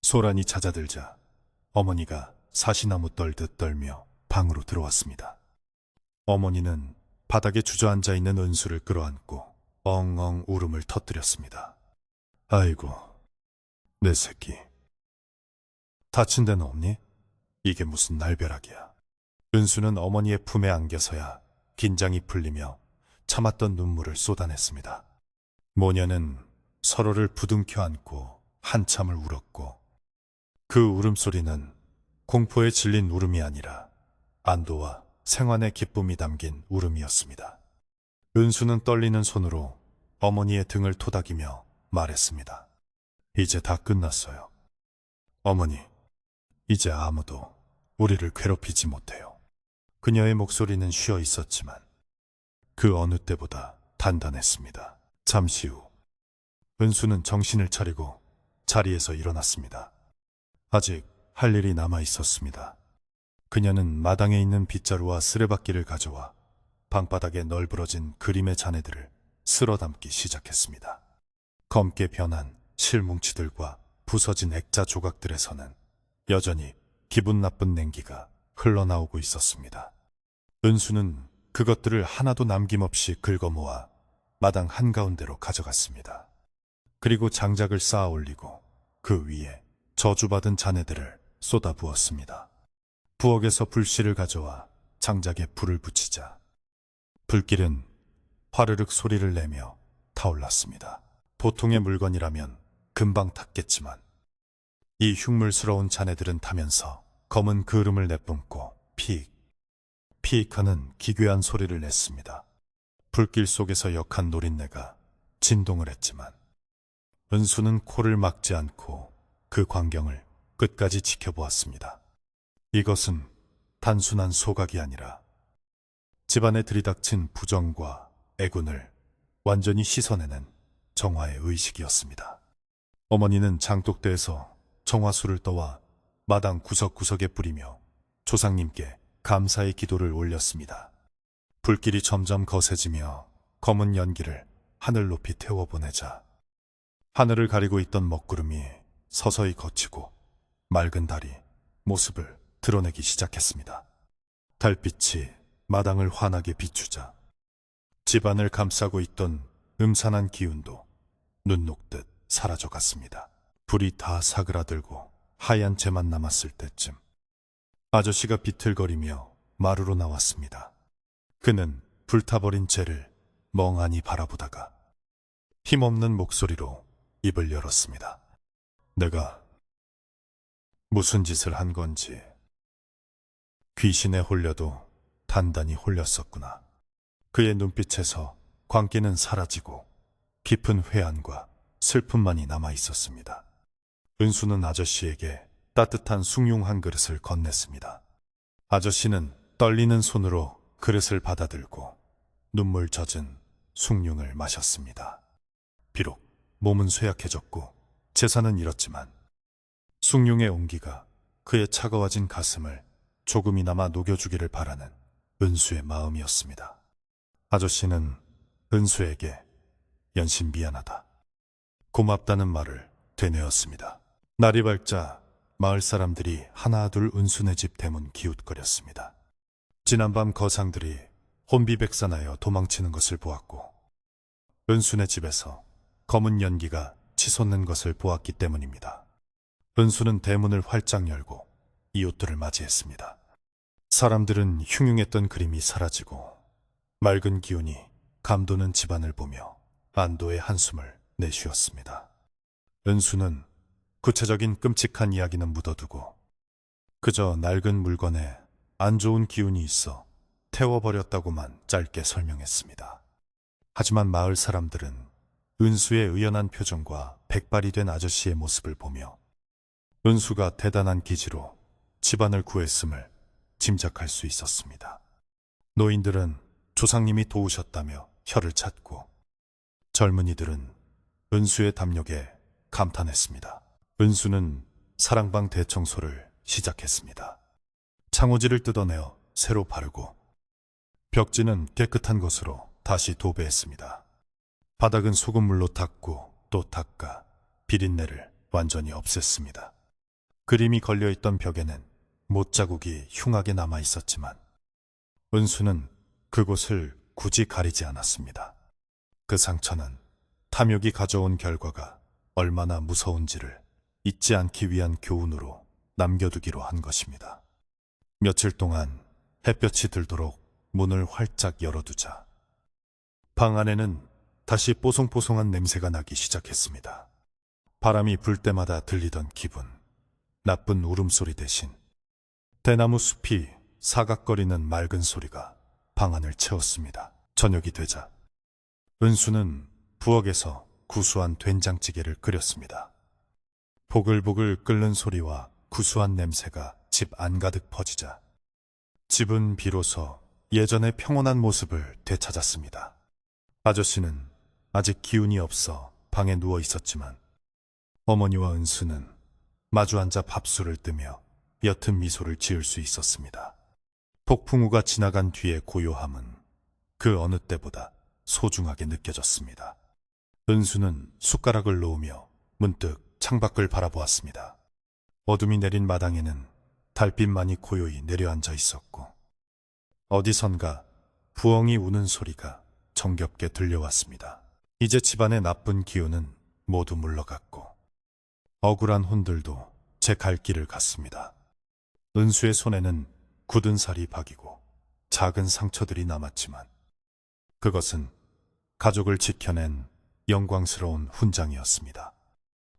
소란이 잦아들자 어머니가 사시나무 떨듯 떨며 방으로 들어왔습니다. 어머니는 바닥에 주저앉아 있는 은수를 끌어안고 엉엉 울음을 터뜨렸습니다. 아이고, 내 새끼. 다친 데는 없니? 이게 무슨 날벼락이야. 은수는 어머니의 품에 안겨서야 긴장이 풀리며 참았던 눈물을 쏟아냈습니다. 모녀는 서로를 부둥켜 안고 한참을 울었고 그 울음소리는 공포에 질린 울음이 아니라 안도와 생환의 기쁨이 담긴 울음이었습니다. 은수는 떨리는 손으로 어머니의 등을 토닥이며 말했습니다. 이제 다 끝났어요. 어머니, 이제 아무도 우리를 괴롭히지 못해요. 그녀의 목소리는 쉬어 있었지만 그 어느 때보다 단단했습니다. 잠시 후 은수는 정신을 차리고 자리에서 일어났습니다. 아직 할 일이 남아 있었습니다. 그녀는 마당에 있는 빗자루와 쓰레받기를 가져와 방바닥에 널브러진 그림의 잔해들을 쓸어 담기 시작했습니다. 검게 변한 실뭉치들과 부서진 액자 조각들에서는 여전히 기분 나쁜 냉기가 흘러나오고 있었습니다. 은수는 그것들을 하나도 남김없이 긁어모아 마당 한가운데로 가져갔습니다. 그리고 장작을 쌓아 올리고 그 위에 저주받은 잔해들을 쏟아부었습니다. 부엌에서 불씨를 가져와 장작에 불을 붙이자 불길은 화르륵 소리를 내며 타올랐습니다. 보통의 물건이라면 금방 탔겠지만 이 흉물스러운 잔해들은 타면서 검은 그름을 내뿜고 피익하는 기괴한 소리를 냈습니다. 불길 속에서 역한 노린내가 진동을 했지만 은수는 코를 막지 않고 그 광경을 끝까지 지켜보았습니다. 이것은 단순한 소각이 아니라 집안에 들이닥친 부정과 애군을 완전히 씻어내는 정화의 의식이었습니다. 어머니는 장독대에서 정화수를 떠와 마당 구석구석에 뿌리며 조상님께 감사의 기도를 올렸습니다. 불길이 점점 거세지며 검은 연기를 하늘 높이 태워보내자 하늘을 가리고 있던 먹구름이 서서히 걷히고 맑은 달이 모습을 드러내기 시작했습니다. 달빛이 마당을 환하게 비추자 집안을 감싸고 있던 음산한 기운도 눈 녹듯 사라져갔습니다. 불이 다 사그라들고 하얀 재만 남았을 때쯤 아저씨가 비틀거리며 마루로 나왔습니다. 그는 불타버린 재를 멍하니 바라보다가 힘없는 목소리로 입을 열었습니다. 내가 무슨 짓을 한 건지. 귀신에 홀려도 단단히 홀렸었구나. 그의 눈빛에서 광기는 사라지고 깊은 회한과 슬픔만이 남아 있었습니다. 은수는 아저씨에게 따뜻한 숭늉 한 그릇을 건넸습니다. 아저씨는 떨리는 손으로 그릇을 받아들고 눈물 젖은 숭늉을 마셨습니다. 비록 몸은 쇠약해졌고 재산은 잃었지만 숭늉의 온기가 그의 차가워진 가슴을 조금이나마 녹여주기를 바라는 은수의 마음이었습니다. 아저씨는 은수에게 연신 미안하다, 고맙다는 말을 되뇌었습니다. 날이 밝자 마을 사람들이 하나둘 은수네 집 대문 기웃거렸습니다. 지난밤 거상들이 혼비백산하여 도망치는 것을 보았고 은수네 집에서 검은 연기가 치솟는 것을 보았기 때문입니다. 은수는 대문을 활짝 열고 이웃들을 맞이했습니다. 사람들은 흉흉했던 그림이 사라지고 맑은 기운이 감도는 집안을 보며 안도의 한숨을 내쉬었습니다. 은수는 구체적인 끔찍한 이야기는 묻어두고 그저 낡은 물건에 안 좋은 기운이 있어 태워버렸다고만 짧게 설명했습니다. 하지만 마을 사람들은 은수의 의연한 표정과 백발이 된 아저씨의 모습을 보며 은수가 대단한 기지로 집안을 구했음을 짐작할 수 있었습니다. 노인들은 조상님이 도우셨다며 혀를 찾고 젊은이들은 은수의 담력에 감탄했습니다. 은수는 사랑방 대청소를 시작했습니다. 창호지를 뜯어내어 새로 바르고 벽지는 깨끗한 것으로 다시 도배했습니다. 바닥은 소금물로 닦고 또 닦아 비린내를 완전히 없앴습니다. 그림이 걸려있던 벽에는 못자국이 흉하게 남아 있었지만 은수는 그곳을 굳이 가리지 않았습니다. 그 상처는 탐욕이 가져온 결과가 얼마나 무서운지를 잊지 않기 위한 교훈으로 남겨두기로 한 것입니다. 며칠 동안 햇볕이 들도록 문을 활짝 열어두자 방 안에는 다시 뽀송뽀송한 냄새가 나기 시작했습니다. 바람이 불 때마다 들리던 기분, 나쁜 울음소리 대신 대나무 숲이 사각거리는 맑은 소리가 방 안을 채웠습니다. 저녁이 되자 은수는 부엌에서 구수한 된장찌개를 끓였습니다. 보글보글 끓는 소리와 구수한 냄새가 집 안가득 퍼지자 집은 비로소 예전의 평온한 모습을 되찾았습니다. 아저씨는 아직 기운이 없어 방에 누워 있었지만 어머니와 은수는 마주 앉아 밥술을 뜨며 옅은 미소를 지을 수 있었습니다. 폭풍우가 지나간 뒤의 고요함은 그 어느 때보다 소중하게 느껴졌습니다. 은수는 숟가락을 놓으며 문득 창밖을 바라보았습니다. 어둠이 내린 마당에는 달빛만이 고요히 내려앉아 있었고 어디선가 부엉이 우는 소리가 정겹게 들려왔습니다. 이제 집안의 나쁜 기운은 모두 물러갔고 억울한 혼들도 제 갈 길을 갔습니다. 은수의 손에는 굳은 살이 박이고 작은 상처들이 남았지만 그것은 가족을 지켜낸 영광스러운 훈장이었습니다.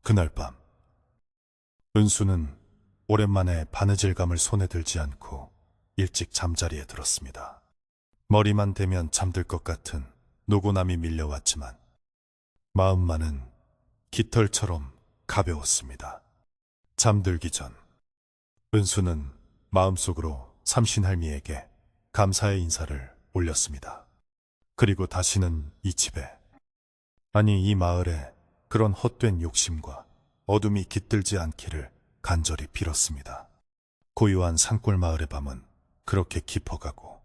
그날 밤 은수는 오랜만에 바느질감을 손에 들지 않고 일찍 잠자리에 들었습니다. 머리만 대면 잠들 것 같은 노곤함이 밀려왔지만 마음만은 깃털처럼 가벼웠습니다. 잠들기 전 은수는 마음속으로 삼신할미에게 감사의 인사를 올렸습니다. 그리고 다시는 이 집에, 아니 이 마을에 그런 헛된 욕심과 어둠이 깃들지 않기를 간절히 빌었습니다. 고요한 산골 마을의 밤은 그렇게 깊어가고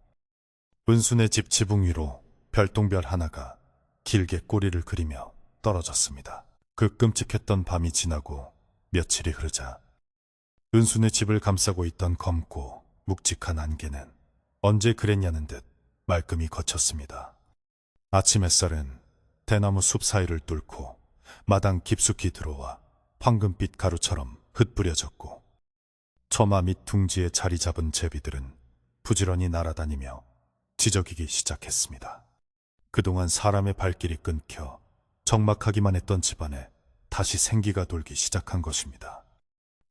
은수네 집 지붕 위로 별똥별 하나가 길게 꼬리를 그리며 떨어졌습니다. 그 끔찍했던 밤이 지나고 며칠이 흐르자 은수네 집을 감싸고 있던 검고 묵직한 안개는 언제 그랬냐는 듯 말끔히 걷혔습니다. 아침 햇살은 대나무 숲 사이를 뚫고 마당 깊숙이 들어와 황금빛 가루처럼 흩뿌려졌고 처마 밑 둥지에 자리 잡은 제비들은 부지런히 날아다니며 지저귀기 시작했습니다. 그동안 사람의 발길이 끊겨 적막하기만 했던 집안에 다시 생기가 돌기 시작한 것입니다.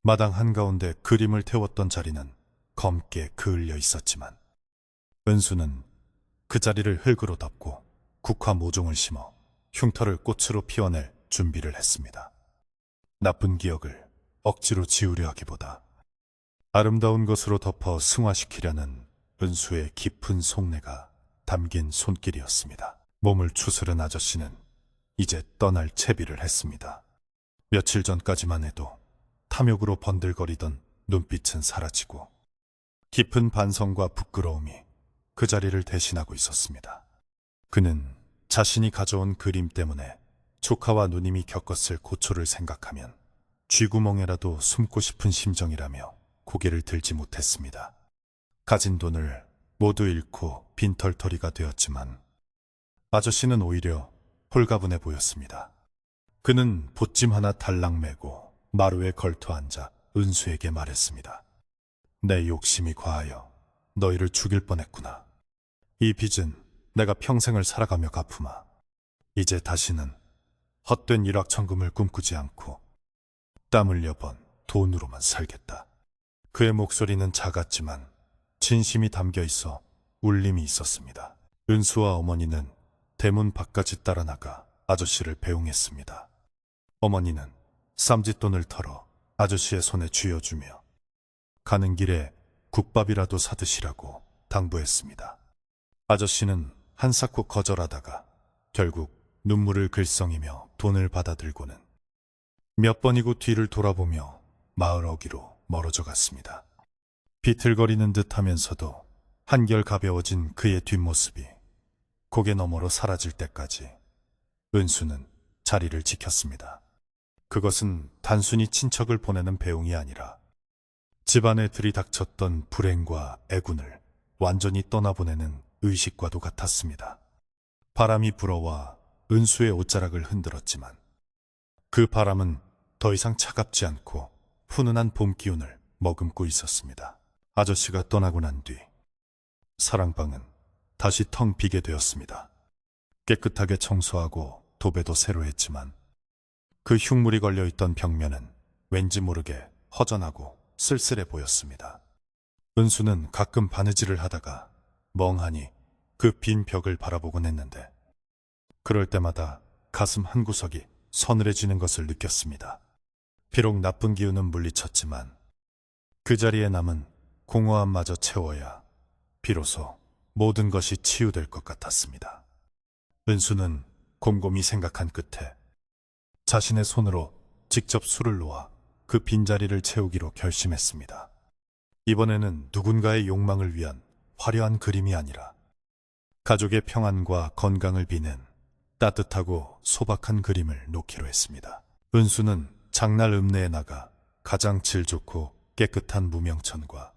마당 한가운데 그림을 태웠던 자리는 검게 그을려 있었지만 은수는 그 자리를 흙으로 덮고 국화 모종을 심어 흉터를 꽃으로 피워낼 준비를 했습니다. 나쁜 기억을 억지로 지우려 하기보다 아름다운 것으로 덮어 승화시키려는 은수의 깊은 속내가 담긴 손길이었습니다. 몸을 추스른 아저씨는 이제 떠날 채비를 했습니다. 며칠 전까지만 해도 탐욕으로 번들거리던 눈빛은 사라지고 깊은 반성과 부끄러움이 그 자리를 대신하고 있었습니다. 그는 자신이 가져온 그림 때문에 조카와 누님이 겪었을 고초를 생각하면 쥐구멍에라도 숨고 싶은 심정이라며 고개를 들지 못했습니다. 가진 돈을 모두 잃고 빈털터리가 되었지만 아저씨는 오히려 홀가분해 보였습니다. 그는 보찜 하나 달랑 메고 마루에 걸터 앉아 은수에게 말했습니다. 내 욕심이 과하여 너희를 죽일 뻔했구나. 이 빚은 내가 평생을 살아가며 갚으마. 이제 다시는 헛된 일확천금을 꿈꾸지 않고 땀 흘려 번 돈으로만 살겠다. 그의 목소리는 작았지만 진심이 담겨 있어 울림이 있었습니다. 은수와 어머니는 대문 밖까지 따라 나가 아저씨를 배웅했습니다. 어머니는 쌈짓돈을 털어 아저씨의 손에 쥐어주며 가는 길에 국밥이라도 사드시라고 당부했습니다. 아저씨는 한사코 거절하다가 결국 눈물을 글썽이며 돈을 받아들고는 몇 번이고 뒤를 돌아보며 마을 어귀로 멀어져 갔습니다. 비틀거리는 듯 하면서도 한결 가벼워진 그의 뒷모습이 고개 너머로 사라질 때까지 은수는 자리를 지켰습니다. 그것은 단순히 친척을 보내는 배웅이 아니라 집안에 들이닥쳤던 불행과 애군을 완전히 떠나보내는 의식과도 같았습니다. 바람이 불어와 은수의 옷자락을 흔들었지만 그 바람은 더 이상 차갑지 않고 훈훈한 봄 기운을 머금고 있었습니다. 아저씨가 떠나고 난 뒤 사랑방은 다시 텅 비게 되었습니다. 깨끗하게 청소하고 도배도 새로 했지만 그 흉물이 걸려있던 벽면은 왠지 모르게 허전하고 쓸쓸해 보였습니다. 은수는 가끔 바느질을 하다가 멍하니 그 빈 벽을 바라보곤 했는데 그럴 때마다 가슴 한구석이 서늘해지는 것을 느꼈습니다. 비록 나쁜 기운은 물리쳤지만 그 자리에 남은 공허함마저 채워야 비로소 모든 것이 치유될 것 같았습니다. 은수는 곰곰이 생각한 끝에 자신의 손으로 직접 술을 놓아 그 빈자리를 채우기로 결심했습니다. 이번에는 누군가의 욕망을 위한 화려한 그림이 아니라 가족의 평안과 건강을 비는 따뜻하고 소박한 그림을 놓기로 했습니다. 은수는 장날 읍내에 나가 가장 질 좋고 깨끗한 무명천과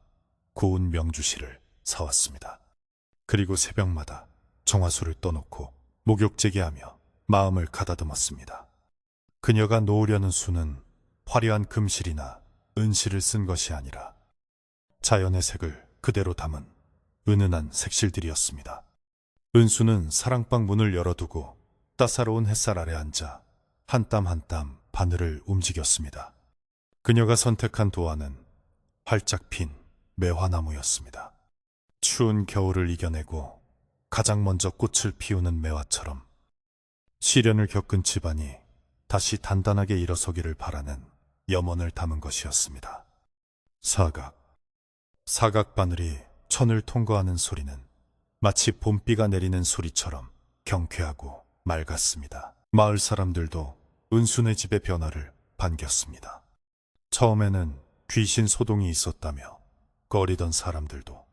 고운 명주실을 사왔습니다. 그리고 새벽마다 정화수를 떠놓고 목욕제기하며 마음을 가다듬었습니다. 그녀가 놓으려는 수는 화려한 금실이나 은실을 쓴 것이 아니라 자연의 색을 그대로 담은 은은한 색실들이었습니다. 은수는 사랑방 문을 열어두고 따사로운 햇살 아래 앉아 한 땀 한 땀 바늘을 움직였습니다. 그녀가 선택한 도안은 활짝 핀 매화나무였습니다. 추운 겨울을 이겨내고 가장 먼저 꽃을 피우는 매화처럼 시련을 겪은 집안이 다시 단단하게 일어서기를 바라는 염원을 담은 것이었습니다. 사각 바늘이 천을 통과하는 소리는 마치 봄비가 내리는 소리처럼 경쾌하고 맑았습니다. 마을 사람들도 은수네 집의 변화를 반겼습니다. 처음에는 귀신 소동이 있었다며 꺼리던 사람들도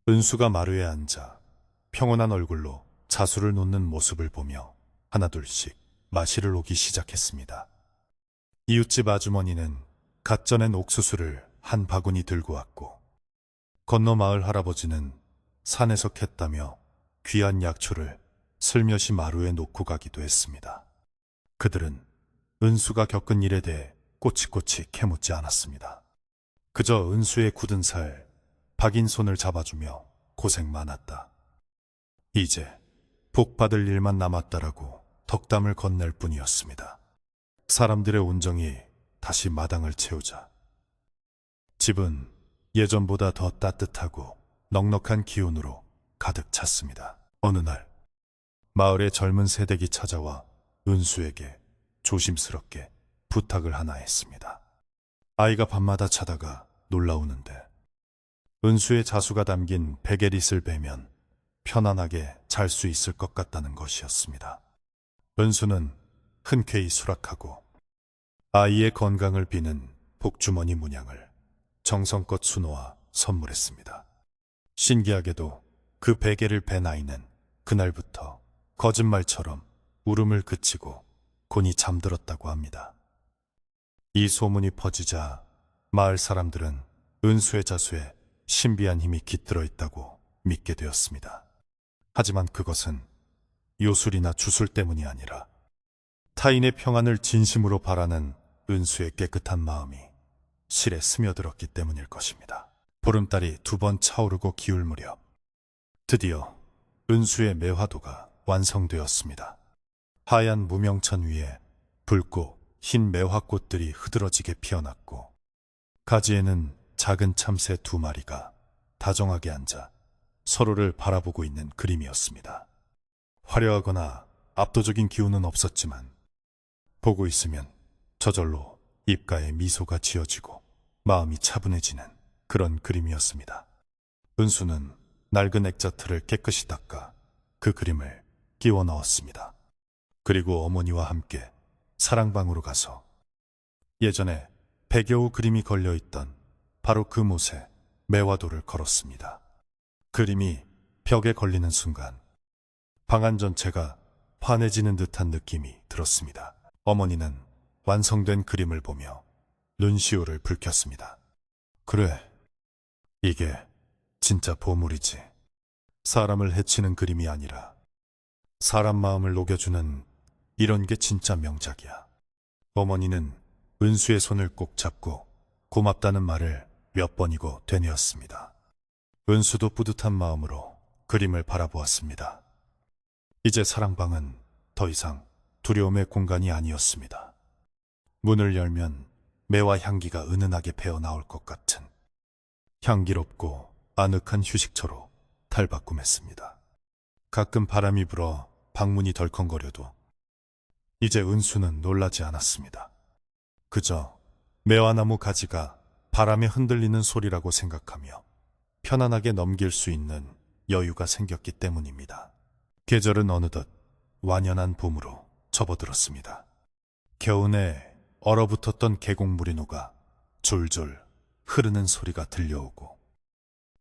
은수가 마루에 앉아 평온한 얼굴로 자수를 놓는 모습을 보며 하나둘씩 마시를 오기 시작했습니다. 이웃집 아주머니는 갓 쪄낸 옥수수를 한 바구니 들고 왔고, 건너 마을 할아버지는 산에서 캤다며 귀한 약초를 슬며시 마루에 놓고 가기도 했습니다. 그들은 은수가 겪은 일에 대해 꼬치꼬치 캐묻지 않았습니다. 그저 은수의 굳은 살, 박인 손을 잡아주며 고생 많았다. 이제 복 받을 일만 남았다라고 덕담을 건넬 뿐이었습니다. 사람들의 온정이 다시 마당을 채우자 집은 예전보다 더 따뜻하고 넉넉한 기운으로 가득 찼습니다. 어느 날 마을의 젊은 새댁이 찾아와 은수에게 조심스럽게 부탁을 하나 했습니다. 아이가 밤마다 자다가 놀라우는데 은수의 자수가 담긴 베개릿을 베면 편안하게 잘 수 있을 것 같다는 것이었습니다. 은수는 흔쾌히 수락하고 아이의 건강을 비는 복주머니 문양을 정성껏 수놓아 선물했습니다. 신기하게도 그 베개를 벤 아이는 그날부터 거짓말처럼 울음을 그치고 곤히 잠들었다고 합니다. 이 소문이 퍼지자 마을 사람들은 은수의 자수에 신비한 힘이 깃들어 있다고 믿게 되었습니다. 하지만 그것은 요술이나 주술 때문이 아니라 타인의 평안을 진심으로 바라는 은수의 깨끗한 마음이 실에 스며들었기 때문일 것입니다. 보름달이 두 번 차오르고 기울 무렵 드디어 은수의 매화도가 완성되었습니다. 하얀 무명천 위에 붉고 흰 매화꽃들이 흐드러지게 피어났고 가지에는 작은 참새 두 마리가 다정하게 앉아 서로를 바라보고 있는 그림이었습니다. 화려하거나 압도적인 기운은 없었지만 보고 있으면 저절로 입가에 미소가 지어지고 마음이 차분해지는 그런 그림이었습니다. 은수는 낡은 액자틀을 깨끗이 닦아 그 그림을 끼워 넣었습니다. 그리고 어머니와 함께 사랑방으로 가서 예전에 100여호 그림이 걸려있던 바로 그 못에 매화도를 걸었습니다. 그림이 벽에 걸리는 순간 방 안 전체가 환해지는 듯한 느낌이 들었습니다. 어머니는 완성된 그림을 보며 눈시울을 붉혔습니다. 그래, 이게 진짜 보물이지. 사람을 해치는 그림이 아니라 사람 마음을 녹여주는 이런 게 진짜 명작이야. 어머니는 은수의 손을 꼭 잡고 고맙다는 말을 몇 번이고 되뇌었습니다. 은수도 뿌듯한 마음으로 그림을 바라보았습니다. 이제 사랑방은 더 이상 두려움의 공간이 아니었습니다. 문을 열면 매화 향기가 은은하게 배어나올 것 같은 향기롭고 아늑한 휴식처로 탈바꿈했습니다. 가끔 바람이 불어 방문이 덜컹거려도 이제 은수는 놀라지 않았습니다. 그저 매화나무 가지가 바람에 흔들리는 소리라고 생각하며 편안하게 넘길 수 있는 여유가 생겼기 때문입니다. 계절은 어느덧 완연한 봄으로 접어들었습니다. 겨우내 얼어붙었던 계곡물이 녹아 졸졸 흐르는 소리가 들려오고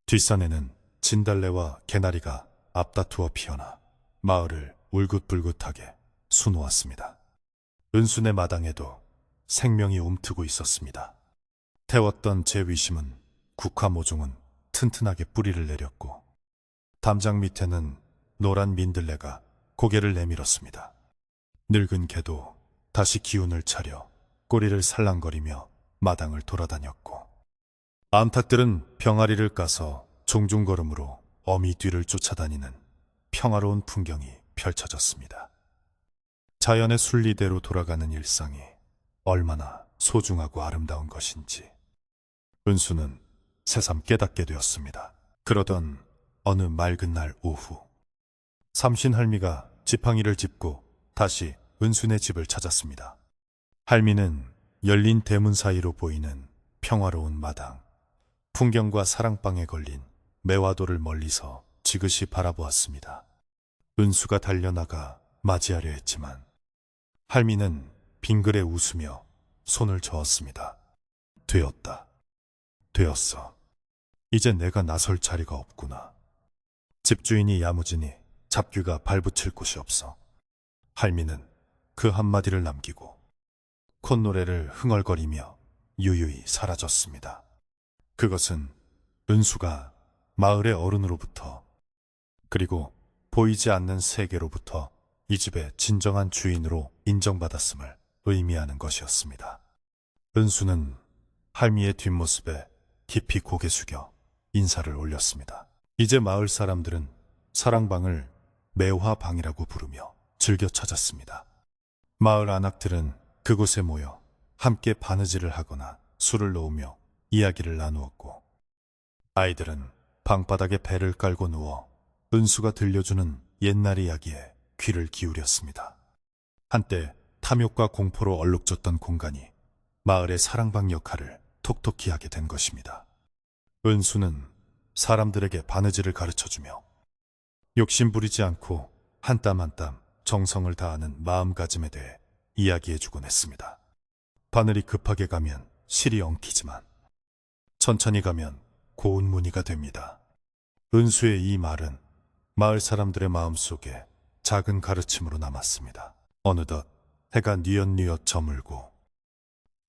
뒷산에는 진달래와 개나리가 앞다투어 피어나 마을을 울긋불긋하게 수놓았습니다. 은순의 마당에도 생명이 움트고 있었습니다. 태웠던 제 위심은 국화모종은 튼튼하게 뿌리를 내렸고 담장 밑에는 노란 민들레가 고개를 내밀었습니다. 늙은 개도 다시 기운을 차려 꼬리를 살랑거리며 마당을 돌아다녔고 암탉들은 병아리를 까서 종중걸음으로 어미 뒤를 쫓아다니는 평화로운 풍경이 펼쳐졌습니다. 자연의 순리대로 돌아가는 일상이 얼마나 소중하고 아름다운 것인지 은수는 새삼 깨닫게 되었습니다. 그러던 어느 맑은 날 오후 삼신 할미가 지팡이를 짚고 다시 은순의 집을 찾았습니다. 할미는 열린 대문 사이로 보이는 평화로운 마당, 풍경과 사랑방에 걸린 매화도를 멀리서 지그시 바라보았습니다. 은수가 달려나가 맞이하려 했지만 할미는 빙그레 웃으며 손을 저었습니다. 되었다. 되었어. 이제 내가 나설 자리가 없구나. 집주인이 야무지니 잡귀가 발붙일 곳이 없어. 할미는 그 한마디를 남기고 콧노래를 흥얼거리며 유유히 사라졌습니다. 그것은 은수가 마을의 어른으로부터 그리고 보이지 않는 세계로부터 이 집의 진정한 주인으로 인정받았음을 의미하는 것이었습니다. 은수는 할미의 뒷모습에 깊이 고개 숙여 인사를 올렸습니다. 이제 마을 사람들은 사랑방을 매화방이라고 부르며 즐겨 찾았습니다. 마을 안악들은 그곳에 모여 함께 바느질을 하거나 술을 놓으며 이야기를 나누었고 아이들은 방바닥에 배를 깔고 누워 은수가 들려주는 옛날 이야기에 귀를 기울였습니다. 한때 탐욕과 공포로 얼룩졌던 공간이 마을의 사랑방 역할을 톡톡히 하게 된 것입니다. 은수는 사람들에게 바느질을 가르쳐주며 욕심부리지 않고 한 땀 한 땀 정성을 다하는 마음가짐에 대해 이야기해주곤 했습니다. 바늘이 급하게 가면 실이 엉키지만 천천히 가면 고운 무늬가 됩니다. 은수의 이 말은 마을 사람들의 마음속에 작은 가르침으로 남았습니다. 어느덧 해가 뉘엿뉘엿 저물고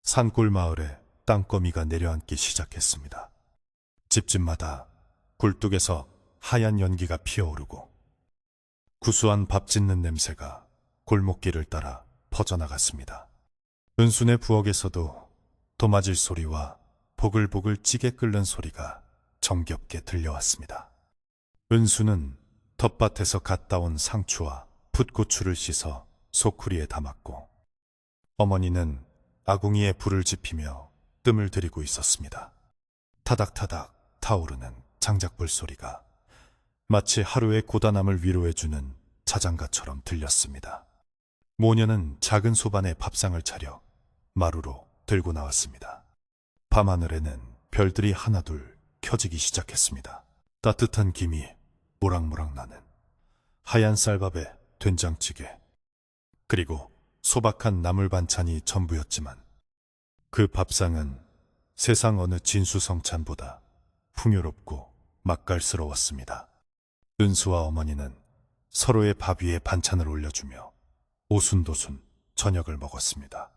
산골 마을에 땅거미가 내려앉기 시작했습니다. 집집마다 굴뚝에서 하얀 연기가 피어오르고 구수한 밥 짓는 냄새가 골목길을 따라 퍼져나갔습니다. 은순의 부엌에서도 도마질 소리와 보글보글 찌개 끓는 소리가 정겹게 들려왔습니다. 은수는 텃밭에서 갓 따온 상추와 풋고추를 씻어 소쿠리에 담았고 어머니는 아궁이에 불을 지피며 뜸을 들이고 있었습니다. 타닥타닥 타오르는 장작불 소리가 마치 하루의 고단함을 위로해주는 자장가처럼 들렸습니다. 모녀는 작은 소반에 밥상을 차려 마루로 들고 나왔습니다. 밤하늘에는 별들이 하나둘 켜지기 시작했습니다. 따뜻한 김이 모락모락 나는 하얀 쌀밥에 된장찌개 그리고 소박한 나물 반찬이 전부였지만 그 밥상은 세상 어느 진수성찬보다 풍요롭고 맛깔스러웠습니다. 은수와 어머니는 서로의 밥 위에 반찬을 올려주며 오순도순 저녁을 먹었습니다.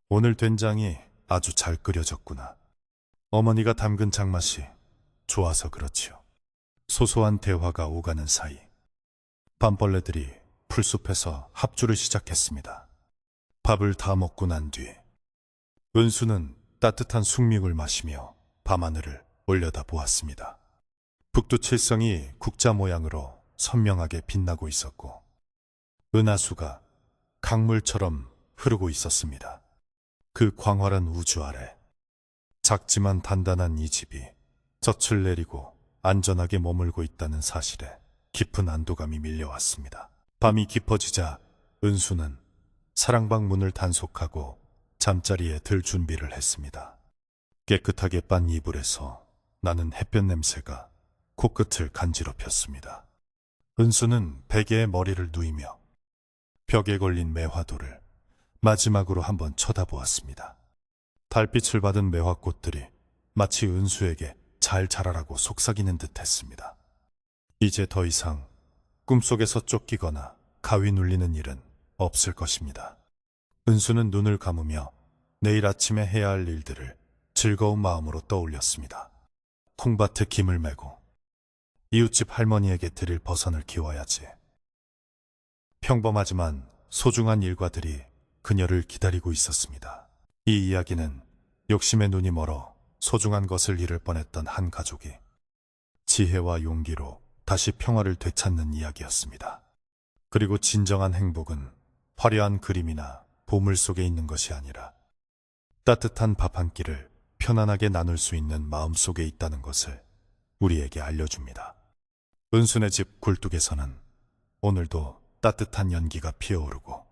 오늘 된장이 아주 잘 끓여졌구나. 어머니가 담근 장맛이 좋아서 그렇지요. 소소한 대화가 오가는 사이 밤벌레들이 풀숲에서 합주를 시작했습니다. 밥을 다 먹고 난 뒤 은수는 따뜻한 숙맥을 마시며 밤하늘을 올려다 보았습니다. 북두칠성이 국자 모양으로 선명하게 빛나고 있었고 은하수가 강물처럼 흐르고 있었습니다. 그 광활한 우주 아래 작지만 단단한 이 집이 젖을 내리고 안전하게 머물고 있다는 사실에 깊은 안도감이 밀려왔습니다. 밤이 깊어지자 은수는 사랑방 문을 단속하고 잠자리에 들 준비를 했습니다. 깨끗하게 빤 이불에서 나는 햇볕 냄새가 코끝을 간지럽혔습니다. 은수는 베개에 머리를 누이며 벽에 걸린 매화도를 마지막으로 한번 쳐다보았습니다. 달빛을 받은 매화꽃들이 마치 은수에게 잘 자라라고 속삭이는 듯 했습니다. 이제 더 이상 꿈속에서 쫓기거나 가위 눌리는 일은 없을 것입니다. 은수는 눈을 감으며 내일 아침에 해야 할 일들을 즐거운 마음으로 떠올렸습니다. 콩밭에 김을 메고 이웃집 할머니에게 드릴 버선을 키워야지. 평범하지만 소중한 일과들이 그녀를 기다리고 있었습니다. 이 이야기는 욕심의 눈이 멀어 소중한 것을 잃을 뻔했던 한 가족이 지혜와 용기로 다시 평화를 되찾는 이야기였습니다. 그리고 진정한 행복은 화려한 그림이나 보물 속에 있는 것이 아니라 따뜻한 밥 한 끼를 편안하게 나눌 수 있는 마음 속에 있다는 것을 우리에게 알려줍니다. 은순의 집 굴뚝에서는 오늘도 따뜻한 연기가 피어오르고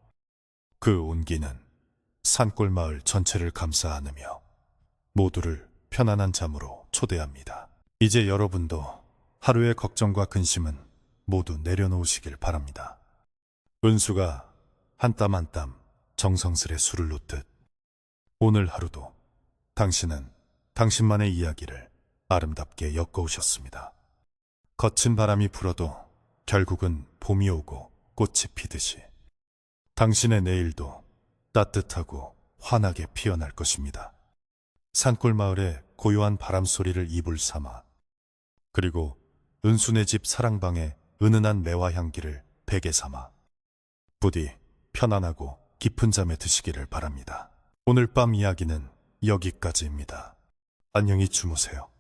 그 온기는 산골 마을 전체를 감싸 안으며 모두를 편안한 잠으로 초대합니다. 이제 여러분도 하루의 걱정과 근심은 모두 내려놓으시길 바랍니다. 은수가 한 땀 한 땀 정성스레 술을 놓듯 오늘 하루도 당신은 당신만의 이야기를 아름답게 엮어오셨습니다. 거친 바람이 불어도 결국은 봄이 오고 꽃이 피듯이 당신의 내일도 따뜻하고 환하게 피어날 것입니다. 산골 마을의 고요한 바람 소리를 이불 삼아 그리고 은순의 집 사랑방의 은은한 매화 향기를 베개 삼아 부디 편안하고 깊은 잠에 드시기를 바랍니다. 오늘 밤 이야기는 여기까지입니다. 안녕히 주무세요.